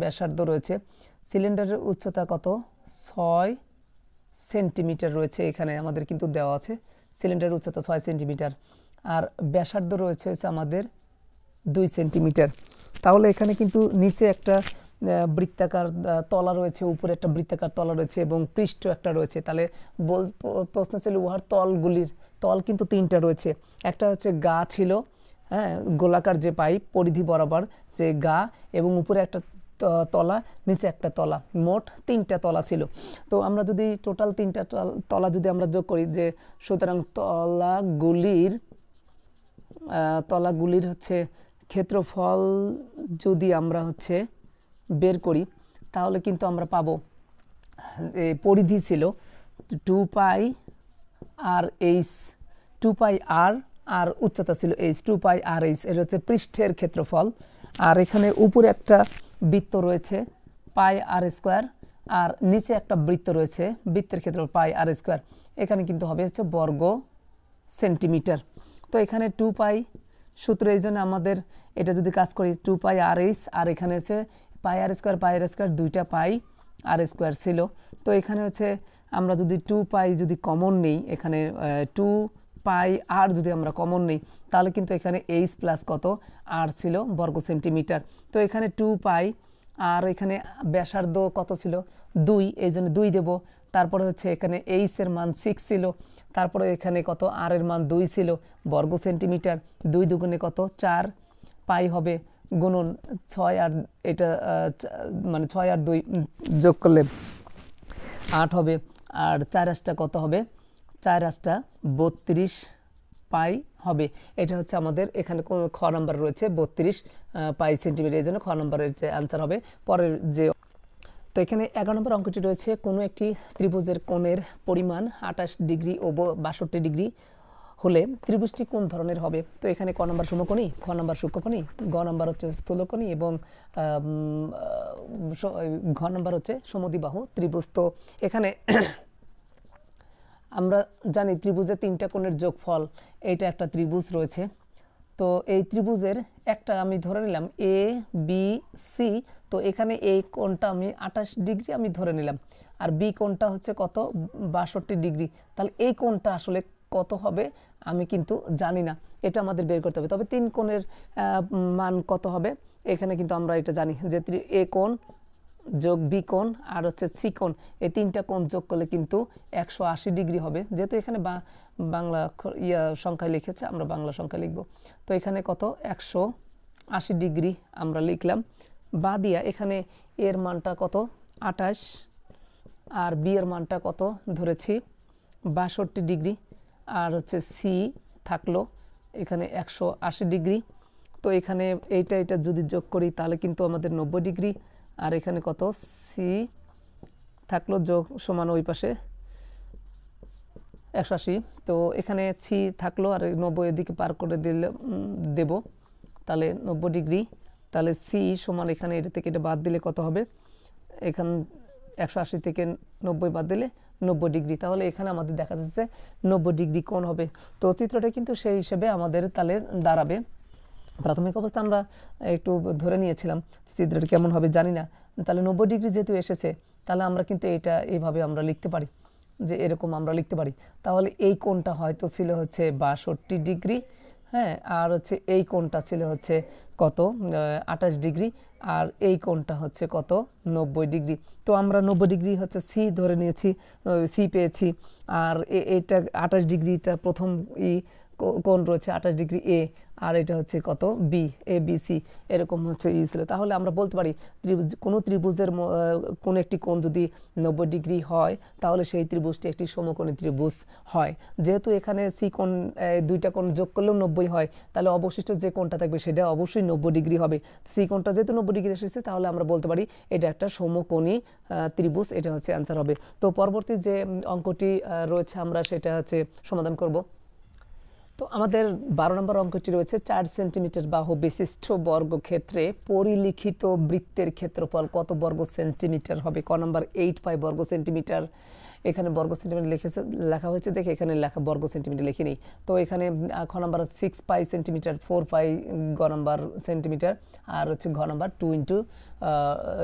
ব্যাসার্ধ রয়েছে, সিলিন্ডারের উচ্চতা কত, 6 সেন্টিমিটার রয়েছে, এখানে আমাদের কিন্তু দেওয়া আছে সিলিন্ডারের উচ্চতা 6 সেন্টিমিটার, আর ব্যাসার্ধ রয়েছে আমাদের 2 সেন্টিমিটার। তাহলে এখানে কিন্তু নিচে একটা বৃত্তাকার তলা রয়েছে, উপরে একটা বৃত্তাকার তলা রয়েছে এবং পৃষ্ঠ একটা রয়েছে। তাহলে প্রশ্ন ছিল উহার তল কিন্তু 3টা রয়েছে। একটা হচ্ছে গা ছিল, হ্যাঁ, গোলাকার যে পাইপ পরিধি বরাবর যে গা, এবং উপরে একটা তলা, নিচে একটা তলা, মোট 3টা তলা ছিল। তো আমরা যদি টোটাল 3টা তলা যদি আমরা যোগ করি, যে সুতরাং তলাগুলির হচ্ছে ক্ষেত্রফল যদি আমরা হচ্ছে বের করি তাহলে কিন্তু আমরা পাবো পরিধি ছিল 2π আর এইচ, 2π আর উচ্চতা ছিল এইচ, 2π আর এইচ, এটা হচ্ছে পৃষ্ঠের ক্ষেত্রফল। আর এখানে উপরে একটা বৃত্ত রয়েছে পাই আর স্কোয়ার, আর নিচে একটা বৃত্ত রয়েছে, বৃত্তের ক্ষেত্রফল পাই আর স্কোয়ার, এখানে কিন্তু হবে হচ্ছে বর্গ সেন্টিমিটার। তো এখানে 2π সূত্র, এই জন্য আমাদের এটা যদি কাজ করি 2π আর এইচ, আর এখানে হচ্ছে পাই আর স্কোয়ার দুইটা পাই আর স্কোয়ার ছিল। তো এখানে হচ্ছে আমরা যদি 2π যদি কমন নেই, এখানে 2π আর যদি আমরা কমন নেই তাহলে কিন্তু এখানে এইচ প্লাস কত আর ছিল বর্গ সেন্টিমিটার। তো এখানে 2π আর এখানে ব্যাসার্ধ কত ছিল 2, এই জন্য 2 দেব। তারপরে হচ্ছে এখানে এইচ এর মান 6 ছিল, তারপরে এখানে কত আর এর মান 2 ছিল বর্গ সেন্টিমিটার। 2 দুগুণে কত 4 পাই হবে, গুণন 6 আর এটা মানে 6 আর 2 যোগ করলে 8 হবে, আর 4 আষ্টা কত হবে, 4 আষ্টা 32 পাই হবে। এটা হচ্ছে আমাদের এখানে খ নাম্বার রয়েছে 32 পাই সেন্টিমিটার, এই জন্য খ নম্বরের যে আনসার হবে পরের যে। তো এখানে 11 নম্বর অঙ্কটি রয়েছে, কোনো একটি ত্রিভুজের কোণের পরিমাণ 28 ডিগ্রি ও 62 ডিগ্রি হলে ত্রিভুজটি কোন ধরনের হবে। তো এখানে ক নম্বর সমকোণী, খ নম্বর সূক্ষ্মকোণী, গ নম্বর হচ্ছে স্থূলকোণী এবং ঘ নম্বর হচ্ছে সমদ্বিবাহু ত্রিভুজ। তো এখানে আমরা জানি ত্রিভুজের 3টা কোণের যোগফল, এইটা একটা ত্রিভুজ রয়েছে। তো এই ত্রিভুজের একটা আমি ধরে নিলাম এ বি সি, তো এখানে এই কোণটা আমি 28 ডিগ্রি আমি ধরে নিলাম, আর বি কোণটা হচ্ছে কত 62 ডিগ্রি। তাহলে এই কোণটা আসলে কত হবে আমি কিন্তু জানি না, এটা আমাদের বের করতে হবে। তবে 3 কোণের মান কত হবে এখানে কিন্তু আমরা এটা জানি যে এ কোণ যোগ বি কোণ আর হচ্ছে সি কোণ, এই 3টা কোণ যোগ করলে কিন্তু 180 ডিগ্রি হবে। যেহেতু এখানে বাংলা সংখ্যায় লিখেছে, আমরা বাংলা সংখ্যায় লিখব। তো এখানে কত 180 ডিগ্রি আমরা লিখলাম বা দিয়া, এখানে এর মানটা কত 28 আর বি এর মানটা কত ধরেছি 62 ডিগ্রি, আর হচ্ছে সি থাকলো এখানে 180 ডিগ্রি। তো এখানে এইটা যদি যোগ করি তাহলে কিন্তু আমাদের 90 ডিগ্রি, আর এখানে কত সি থাকলো যোগ সমান ওই পাশে 180। তো এখানে সি থাকলো আর 90 এদিকে পার করে দিলে দেব, তাহলে 90 ডিগ্রি। তাহলে সি সমান এখানে এটা থেকে এটা বাদ দিলে কত হবে, এখান 180 থেকে 90 বাদ দিলে 90 ডিগ্রি। তাহলে এখানে আমাদের দেখা যাচ্ছে 90 ডিগ্রি কোণ হবে। তো চিত্রটা কিন্তু সেই হিসেবে আমাদের তাহলে দাঁড়াবে। প্রাথমিক অবস্থা আমরা একটু ধরে নিয়েছিলাম, চিত্রটা কেমন হবে জানি না। তাহলে 90 ডিগ্রি যেহেতু এসেছে তাহলে আমরা কিন্তু এটা এইভাবে আমরা লিখতে পারি, যে এরকম আমরা লিখতে পারি। তাহলে এই কোণটা হয়তো ছিল হচ্ছে 62 ডিগ্রি, হ্যাঁ, আর হচ্ছে এই কোণটা ছিল হচ্ছে কত 28 ডিগ্রি, আর এই কোণটা হচ্ছে কত 90 ডিগ্রি। তো আমরা 90 ডিগ্রি হচ্ছে সি ধরে নিয়েছি, সি পেয়েছি। আর এইটা 28 ডিগ্রিটা প্রথম কোণ রয়েছে 28 ডিগ্রি এ, আর এটা হচ্ছে কত বি, এ বি সি এরকম হচ্ছে ই ছিল। তাহলে আমরা বলতে পারি কোনো ত্রিভুজের কোনো একটি কোণ যদি 90 ডিগ্রি হয় তাহলে সেই ত্রিভুজটি একটি সমকোণী ত্রিভুজ হয়। যেহেতু এখানে সি কোণ 2টা কোণ যোগ করলেও 90 হয়, তাহলে অবশিষ্ট যে কোণটা থাকবে সেটা অবশ্যই 90 ডিগ্রি হবে। সি কোণটা যেহেতু 90 ডিগ্রি এসেছে তাহলে আমরা বলতে পারি এটা একটা সমকোণী ত্রিভুজ, এটা হচ্ছে অ্যান্সার হবে। তো পরবর্তী যে অঙ্কটি রয়েছে আমরা সেটা হচ্ছে সমাধান করব। তো আমাদের 12 নম্বর অঙ্কটি রয়েছে 4 সেন্টিমিটার বাহু বিশিষ্ট বর্গক্ষেত্রে পরিলিখিত বৃত্তের ক্ষেত্রফল কত বর্গ সেন্টিমিটার হবে। ক নম্বর 8 পাই বর্গ সেন্টিমিটার, এখানে বর্গ সেন্টিমিটার লেখা হয়েছে, দেখে এখানে লেখা বর্গ সেন্টিমিটার লিখে নেই। তো এখানে খ নম্বর 6 পাই সেন্টিমিটার, 4 পাই গ নম্বর সেন্টিমিটার, আর হচ্ছে ঘ নম্বর 2 ×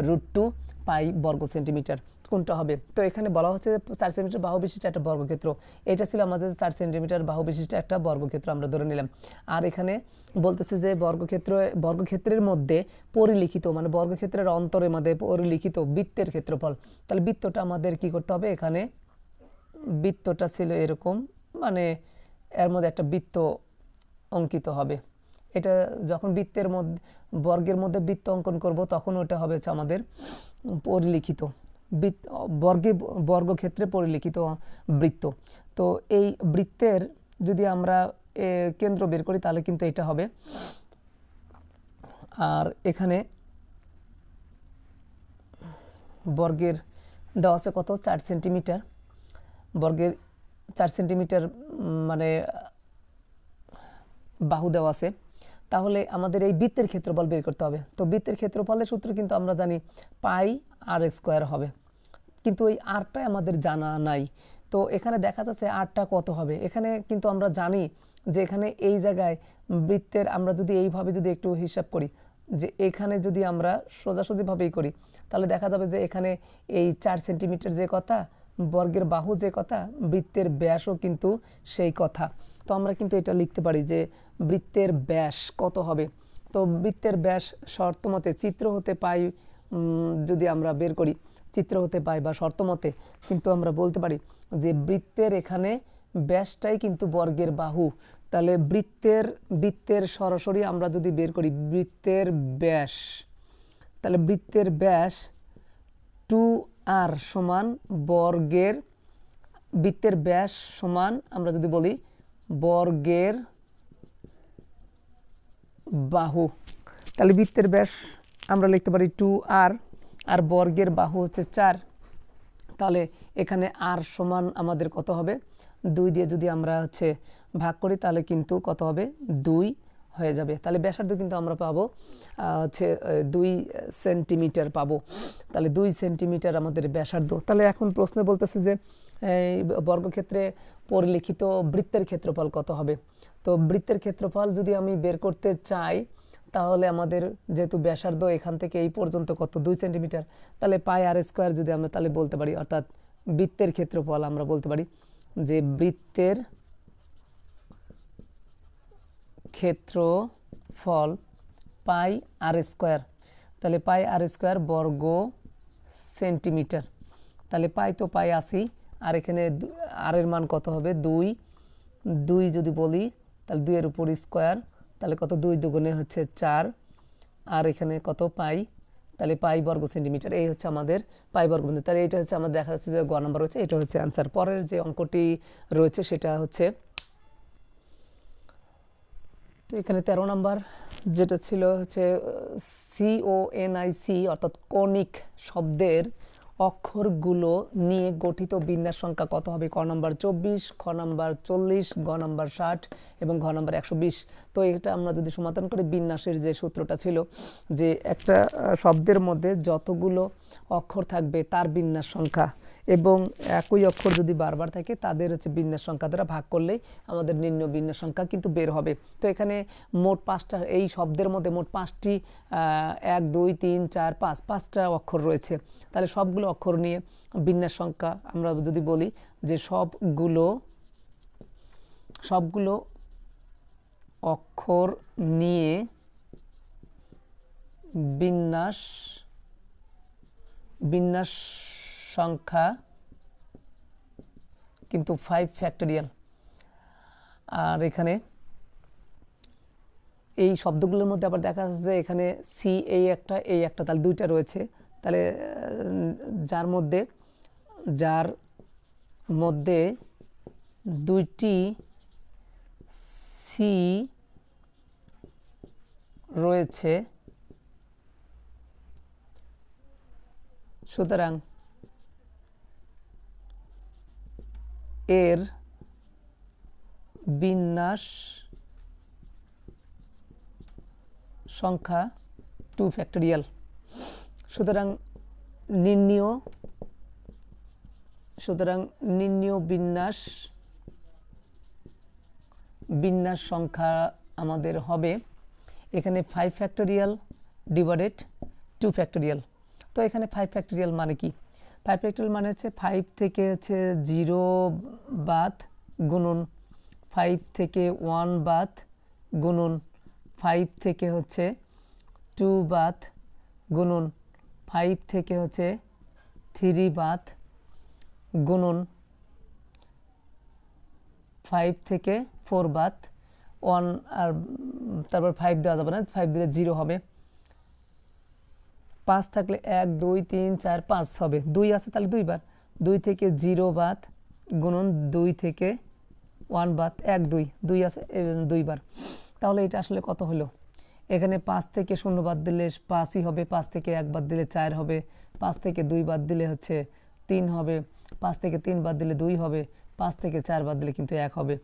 √2 পাই বর্গ সেন্টিমিটার কোনটা হবে। তো এখানে বলা হচ্ছে 4 সেন্টিমিটার বাহু বিশিষ্ট একটা বর্গক্ষেত্র, এটা ছিল আমাদের 4 সেন্টিমিটার বাহু বিশিষ্ট একটা বর্গক্ষেত্র আমরা ধরে নিলাম। আর এখানে বলতেছে যে বর্গক্ষেত্রের মধ্যে পরিলিখিত, মানে বর্গক্ষেত্রের অন্তরের মধ্যে পরিলিখিত বৃত্তের ক্ষেত্রফল। তাহলে বৃত্তটা আমাদের কি করতে হবে, এখানে বৃত্তটা ছিল এরকম, মানে এর মধ্যে একটা বৃত্ত অঙ্কিত হবে। এটা যখন বৃত্তের মধ্যে বর্গের মধ্যে বৃত্ত অঙ্কন করব তখন ওটা হবে হচ্ছে আমাদের পরিলিখিত বর্গক্ষেত্রে পরিলিখিত বৃত্ত। তো এই বৃত্তের যদি আমরা কেন্দ্র বের করি তাহলে কিন্তু এটা হবে আর এখানে বর্গের দেওয়া আছে কত 4 সেন্টিমিটার, বর্গের 4 সেন্টিমিটার মানে বাহু দেওয়া আছে। তাহলে আমাদের এই বৃত্তের ক্ষেত্রফল বের করতে হবে। তো বৃত্তের ক্ষেত্রফলের সূত্র কিন্তু আমরা জানি পাই আর স্কোয়ার হবে, কিন্তু ওই আরটাই আমাদের জানা নাই। তো এখানে দেখা যাচ্ছে আরটা কত হবে, এখানে কিন্তু আমরা জানি যে এখানে এই জায়গায় বৃত্তের আমরা যদি এইভাবে যদি একটু হিসাব করি, যে এখানে যদি আমরা সোজাসুজিভাবেই করি, তাহলে দেখা যাবে যে এখানে এই 4 সেন্টিমিটার যে কথা, বর্গের বাহু যে কথা, বৃত্তের ব্যাসও কিন্তু সেই কথা। তো আমরা কিন্তু এটা লিখতে পারি যে বৃত্তের ব্যাস কত হবে। তো বৃত্তের ব্যাস শর্ত মতে চিত্র হতে পাই, যদি আমরা বের করি চিত্র হতে পাই বা শর্ত মতে, কিন্তু আমরা বলতে পারি যে বৃত্তের এখানে ব্যাসটাই কিন্তু বর্গের বাহু। তাহলে বৃত্তের সরাসরি আমরা যদি বের করি বৃত্তের ব্যাস, তাহলে বৃত্তের ব্যাস 2r সমান বর্গের, বৃত্তের ব্যাস সমান আমরা যদি বলি বর্গের বাহু, তাহলে বৃত্তের ব্যাস আমরা লিখতে পারি 2r, আর বর্গের বাহু হচ্ছে 4। তাহলে এখানে r সমান আমাদের কত হবে, 2 দিয়ে যদি আমরা ভাগ করি তাহলে কিন্তু কত হবে 2 হয়ে যাবে। তাহলে ব্যাসার্ধ কিন্তু আমরা পাবো 2 সেন্টিমিটার পাবো। তাহলে 2 সেন্টিমিটার আমাদের ব্যাসার্ধ। তাহলে এখন প্রশ্নে বলতেছে যে বর্গক্ষেত্রে পরিলিখিত বৃত্তের ক্ষেত্রফল কত হবে। তো বৃত্তের ক্ষেত্রফল যদি আমি বের করতে চাই, তাহলে আমাদের যেহেতু ব্যাসার্ধ এখান থেকে এই পর্যন্ত কত 2 সেন্টিমিটার, তাহলে পাই আর স্কোয়ার যদি আমরা তাহলে বলতে পারি, অর্থাৎ বৃত্তের ক্ষেত্রফল আমরা বলতে পারি যে বৃত্তের ক্ষেত্রফল পাই আর স্কোয়ার, তাহলে পাই আর স্কোয়ার বর্গ সেন্টিমিটার। তাহলে পাই তো পাই 80, আর এখানে আর এর মান কত হবে 2 যদি বলি, তাহলে 2 এর উপর স্কোয়ার, তাহলে কত 2 দুগুণে হচ্ছে 4, আর এখানে কত পাই, তাহলে পাই বর্গ সেন্টিমিটার। এই হচ্ছে আমাদের পাই বর্গ। তাহলে এটা হচ্ছে আমাদের দেখা যাচ্ছে যে গ নাম্বার রয়েছে, এটা হচ্ছে অ্যান্সার। পরের যে অঙ্কটি রয়েছে সেটা হচ্ছে, তো এখানে 13 নাম্বার যেটা ছিল হচ্ছে CONIC অর্থাৎ কনিক শব্দের অক্ষরগুলো নিয়ে গঠিত বিন্যাস সংখ্যা কত হবে। ক নাম্বার 24, খ নাম্বার 40, গ নাম্বার 60 এবং ঘ নাম্বার 120। তো এটা আমরা যদি সমাধান করি, বিন্যাসের যে সূত্রটা ছিল যে একটা শব্দের মধ্যে যতগুলো অক্ষর থাকবে তার বিন্যাস সংখ্যা, এবং একই অক্ষর যদি বারবার থাকে তাদের বিন্যাস সংখ্যা দ্বারা ভাগ করলেই আমাদের নির্ণয় বিন্যাস সংখ্যা কিন্তু বের হবে। তো এখানে মোট 5টা, এই শব্দের মধ্যে মোট 5টি 1 2 3 4 5টা অক্ষর রয়েছে। তাহলে সবগুলো অক্ষর নিয়ে বিন্যাস সংখ্যা আমরা যদি বলি যে সবগুলো অক্ষর নিয়ে বিন্যাস সংখ্যা কিন্তু 5 ফ্যাক্টোরিয়াল। আর এখানে এই শব্দগুলোর মধ্যে আবার দেখা যাচ্ছে যে এখানে সি এই একটা তাহলে 2টা রয়েছে। তাহলে যার মধ্যে 2টি সি রয়েছে, সুতরাং এর বিন্যাস সংখ্যা 2 ফ্যাক্টোরিয়াল। সুতরাং নির্ণীয় বিন্যাস সংখ্যা আমাদের হবে এখানে 5 ফ্যাক্টোরিয়াল ডিভাইডেড 2 ফ্যাক্টোরিয়াল। তো এখানে 5 ফ্যাক্টোরিয়াল মানে কি, 5 ফ্যাক্টোরিয়াল মানে হচ্ছে 5 থেকে 0 বাদ গুণন, 5 থেকে 1 বাদ গুণন, 5 থেকে 2 বাদ গুণন, 5 থেকে 3 বাদ গুণন, 5 থেকে 4 বাদ 1, আর তারপর 5 দেওয়া যাবে না, 5 দিলে 0 হবে। 5 থাকলে 1 2 3 4 5 হবে, 2 আছে তাহলে 2 বার, 2 থেকে 0 বাদ গুণন, 2 থেকে 1 বাদ 1 2 আছে 2 বার। তাহলে এটা আসলে কত হলো, এখানে 5 থেকে 0 বাদ দিলে 5ই হবে, 5 থেকে 1 বাদ দিলে 4 হবে, 5 থেকে 2 বাদ দিলে হচ্ছে 3 হবে, 5 থেকে 3 বাদ দিলে 2 হবে, 5 থেকে 4 বাদ দিলে কিন্তু 1 হবে।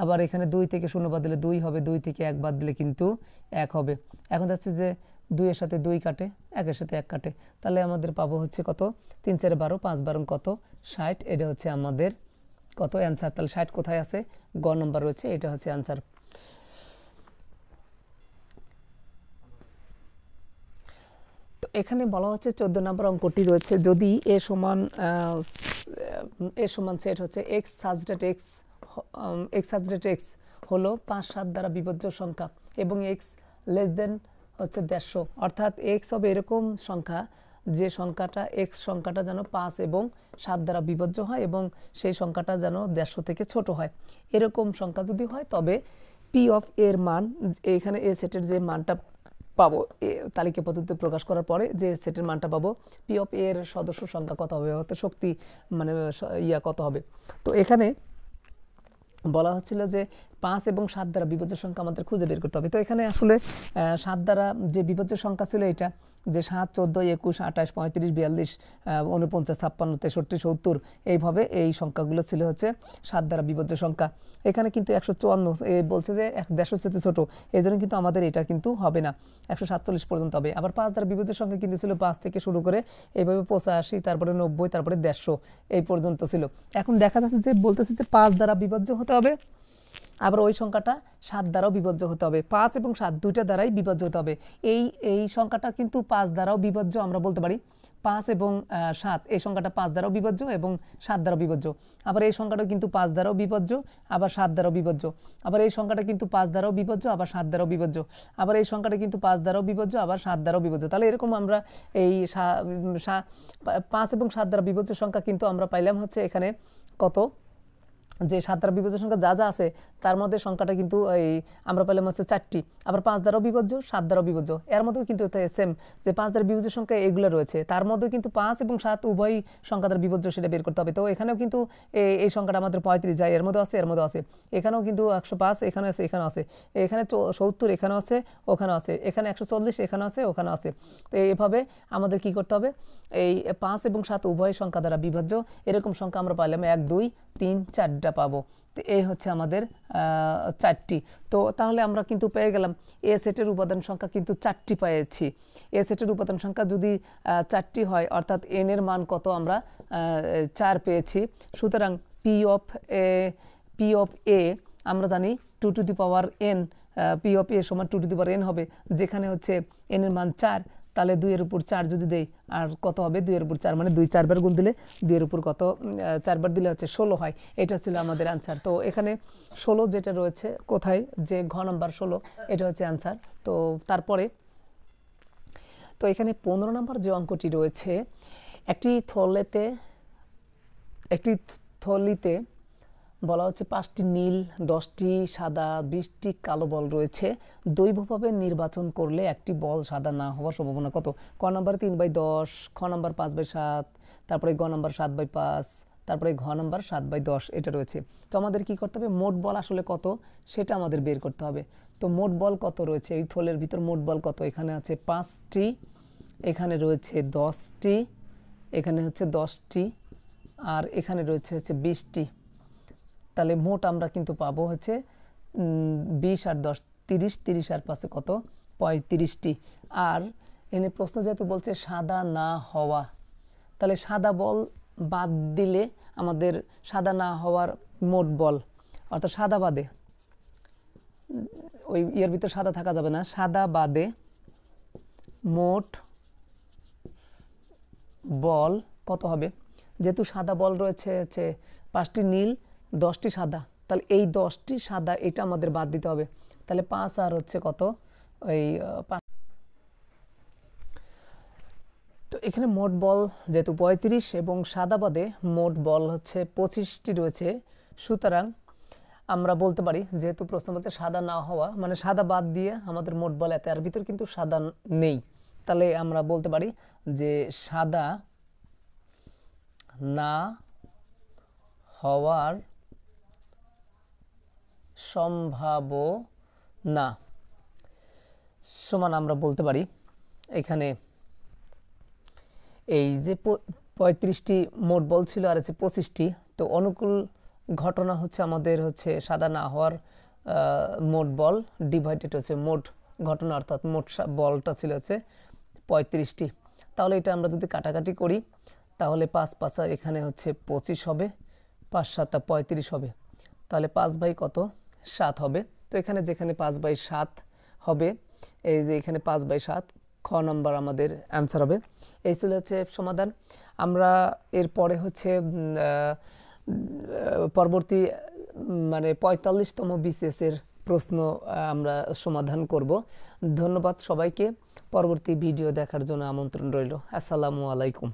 আবার এখানে 2 থেকে 0 বাদ দিলে 2 হবে, 2 থেকে 1 বাদ দিলে কিন্তু 1 হবে। এখন যাচ্ছে যে 2 এর সাথে 2 কাটে, 1 এর সাথে 1 কাটে, তাহলে আমাদের পাবো হচ্ছে কত, 3 4 12, 5 12 কত 60। এটা হচ্ছে আমাদের কত অ্যান্সার। তাহলে 60 কোথায় আছে, গ নম্বর রয়েছে, এটা হচ্ছে অ্যান্সার। তো এখানে বলা হচ্ছে 14 নম্বর অঙ্কটি রয়েছে, যদি এ সমান সেট হচ্ছে এক্স সাজডেট এক্স হলো 5 7 দ্বারা বিভাজ্য সংখ্যা এবং এক্স লেস দেন হচ্ছে 150, অর্থাৎ এক্স হবে এরকম সংখ্যা যে সংখ্যাটা এক্স সংখ্যাটা যেন 5 এবং 7 দ্বারা বিভাজ্য হয় এবং সেই সংখ্যাটা যেন 150 থেকে ছোট হয়। এরকম সংখ্যা যদি হয় তবে পি অফ এর মান, এখানে এ সেটের যে মানটা পাবো তালিকা পদ্ধতিতে প্রকাশ করার পরে যে সেটের মানটা পাবো, পি অফ এর সদস্য সংখ্যা কত হবে, অর্থাৎ শক্তি মানে কত হবে। তো এখানে বলা হচ্ছিল যে 5 এবং 7 দ্বারা বিভাজ্য সংখ্যা আমাদের খুঁজে বের করতে হবে। তো এখানে আসলে 7 দ্বারা যে বিভাজ্য সংখ্যা ছিল এটা যে 7 14 21 28 35 42 49 56 63 70, এইভাবে এই সংখ্যাগুলো ছিল হচ্ছে 7 দ্বারা বিভাজ্য সংখ্যা। এখানে কিন্তু 154 বলছে যে 150 চেয়ে ছোট, এই জন্য কিন্তু আমাদের এটা কিন্তু হবে না, 147 পর্যন্ত হবে। আবার 5 দ্বারা বিভাজ্য সংখ্যা কিন্তু ছিল 5 থেকে শুরু করে এইভাবে 85, তারপরে 90, তারপরে 150 এই পর্যন্ত ছিল। এখন দেখা যাচ্ছে যে বলতেছে যে 5 দ্বারা বিভাজ্য হতে হবে, আবার ওই সংখ্যাটা 7 দ্বারাও বিভাজ্য হতে হবে, 5 এবং 7 দুইটা দ্বারাই বিভাজ্য হতে হবে। এই সংখ্যাটা কিন্তু 5 দ্বারাও বিভাজ্য, আমরা বলতে পারি 5 এবং 7 এই সংখ্যাটা 5 দ্বারাও বিভাজ্য এবং 7 দ্বারাও বিভাজ্য। আবার এই সংখ্যাটা কিন্তু 5 দ্বারাও বিভাজ্য, আবার 7 দ্বারাও বিভাজ্য। আবার এই সংখ্যাটা কিন্তু 5 দ্বারাও বিভাজ্য, আবার 7 দ্বারাও বিভাজ্য। আবার এই সংখ্যাটা কিন্তু 5 দ্বারাও বিভাজ্য, আবার 7 দ্বারাও বিভাজ্য। তাহলে এরকম আমরা এই 5 এবং 7 দ্বারা বিভাজ্য সংখ্যা কিন্তু আমরা পাইলাম হচ্ছে এখানে কত, যে 7 দ্বারা বিভাজ্য সংখ্যা যা যা আছে তার মধ্যে সংখ্যাটা কিন্তু এই আমরা পেলাম হচ্ছে 4টি। আবার 5 দ্বারাও বিভাজ্য, 7 দ্বারাও বিভাজ্য, এর মধ্যেও কিন্তু সেম যে 5 দ্বারা বিভাজ্য সংখ্যা এগুলো রয়েছে, তার মধ্যে কিন্তু 5 এবং 7 উভয় সংখ্যা দ্বারা বিভাজ্য সেটা বের করতে হবে। তো এখানেও কিন্তু এই সংখ্যাটা আমাদের 35 যায়, এর মধ্যে আছে, এর মধ্যে আছে, এখানেও কিন্তু 105 এখানে আছে, এখানেও আছে, এখানে 70 এখানেও আছে, ওখানেও আছে, এখানে 140 এখানে আছে, ওখানেও আছে। তো এইভাবে আমাদের কি করতে হবে, এই 5 এবং 7 উভয় সংখ্যা দ্বারা বিভাজ্য এরকম সংখ্যা আমরা পাইলাম 1 2 3 4টা পাবো। তো এই হচ্ছে আমাদের 4টি। তো তাহলে আমরা কিন্তু পেয়ে গেলাম এ সেটের উপাদান সংখ্যা কিন্তু 4টি পেয়েছি। এ সেটের উপাদান সংখ্যা যদি 4টি হয় অর্থাৎ এন এর মান কত, আমরা 4 পেয়েছি। সুতরাং পি অফ এ আমরা জানি 2 to the power n, P of A সমান 2 টু দি পাওয়ার n হবে, যেখানে হচ্ছে n এর মান 4, তাহলে 2 এর উপর 4 যদি দেই আর কত হবে, 2 এর উপর 4 মানে 2 4 বার গুণ দিলে 2 এর উপর কত 4 বার দিলে হচ্ছে 16 হয়। এটা ছিল আমাদের অ্যান্সার। তো এখানে 16 যেটা রয়েছে কোথায়, যে ঘ নাম্বার 16 এটা হচ্ছে অ্যান্সার। তো তারপরে তো এখানে 15 নম্বর যে অঙ্কটি রয়েছে, একটি থলিতে বলা হচ্ছে 5টি নীল, 10টি সাদা, 20টি কালো বল রয়েছে। দৈবভাবে নির্বাচন করলে একটি বল সাদা না হওয়ার সম্ভাবনা কত? ক নাম্বার 3/10, খ নাম্বার 5/7, তারপরে গ নাম্বার 7/5, তারপরে ঘ নাম্বার 7/10 এটা রয়েছে। তো আমাদের কি করতে হবে, মোট বল আসলে কত সেটা আমাদের বের করতে হবে। তো মোট বল কত রয়েছে এই থলের ভিতর, মোট বল কত, এখানে আছে 5টি, এখানে রয়েছে 10টি, এখানে হচ্ছে 10টি, আর এখানে রয়েছে হচ্ছে 20টি। তাহলে মোট আমরা কিন্তু পাবো হচ্ছে 20 আর 10 30, 30 আর 5 কত 35টি। আর এনে প্রশ্ন যেহেতু বলছে সাদা না হওয়া, তাহলে সাদা বল বাদ দিলে আমাদের সাদা না হওয়ার মোট বল, অর্থাৎ সাদা বাদে, ওই এর ভিতর সাদা থাকা যাবে না, সাদা বাদে মোট বল কত হবে, যেহেতু সাদা বল রয়েছে হচ্ছে 5টি নীল, 10টি সাদা, তাহলে এই 10টি সাদা এটা আমাদের বাদ দিতে হবে। তাহলে 5 আর হচ্ছে কত ওই 5। তো এখানে মোট বল যেহেতু 35 এবং সাদা বাদে মোট বল হচ্ছে 25টি রয়েছে, সুতরাং আমরা বলতে পারি যেহেতু প্রশ্ন বলতে সাদা না হওয়া মানে সাদা বাদ দিয়ে আমাদের মোট বল এত, এর ভিতর কিন্তু সাদা নেই, তাহলে আমরা বলতে পারি যে সাদা না হওয়ার সম্ভাবনা, সমান আমরা বলতে পারি এখানে এই যে 35টি মোট বল ছিল আর হচ্ছে 25টি, তো অনুকূল ঘটনা হচ্ছে আমাদের হচ্ছে সাদা না হওয়ার মোট বল ডিভাইডেড হচ্ছে মোট ঘটনা, অর্থাৎ মোট বলটা ছিল হচ্ছে 35টি। তাহলে এটা আমরা যদি কাটাকাটি করি তাহলে 5 5 এখানে হচ্ছে 25 হবে, 5 7 35 হবে, তাহলে 5/7 হবে। তো এখানে যেখানে 5/7 হবে, এই যে এখানে 5/7 খ নাম্বার আমাদের অ্যান্সার হবে। এই ছিল হচ্ছে সমাধান। আমরা এরপরে হচ্ছে পরবর্তী মানে 45তম বিসিএস এর প্রশ্ন আমরা সমাধান করব। ধন্যবাদ সবাইকে। পরবর্তী ভিডিও দেখার জন্য আমন্ত্রণ রইল। আসসালামু আলাইকুম।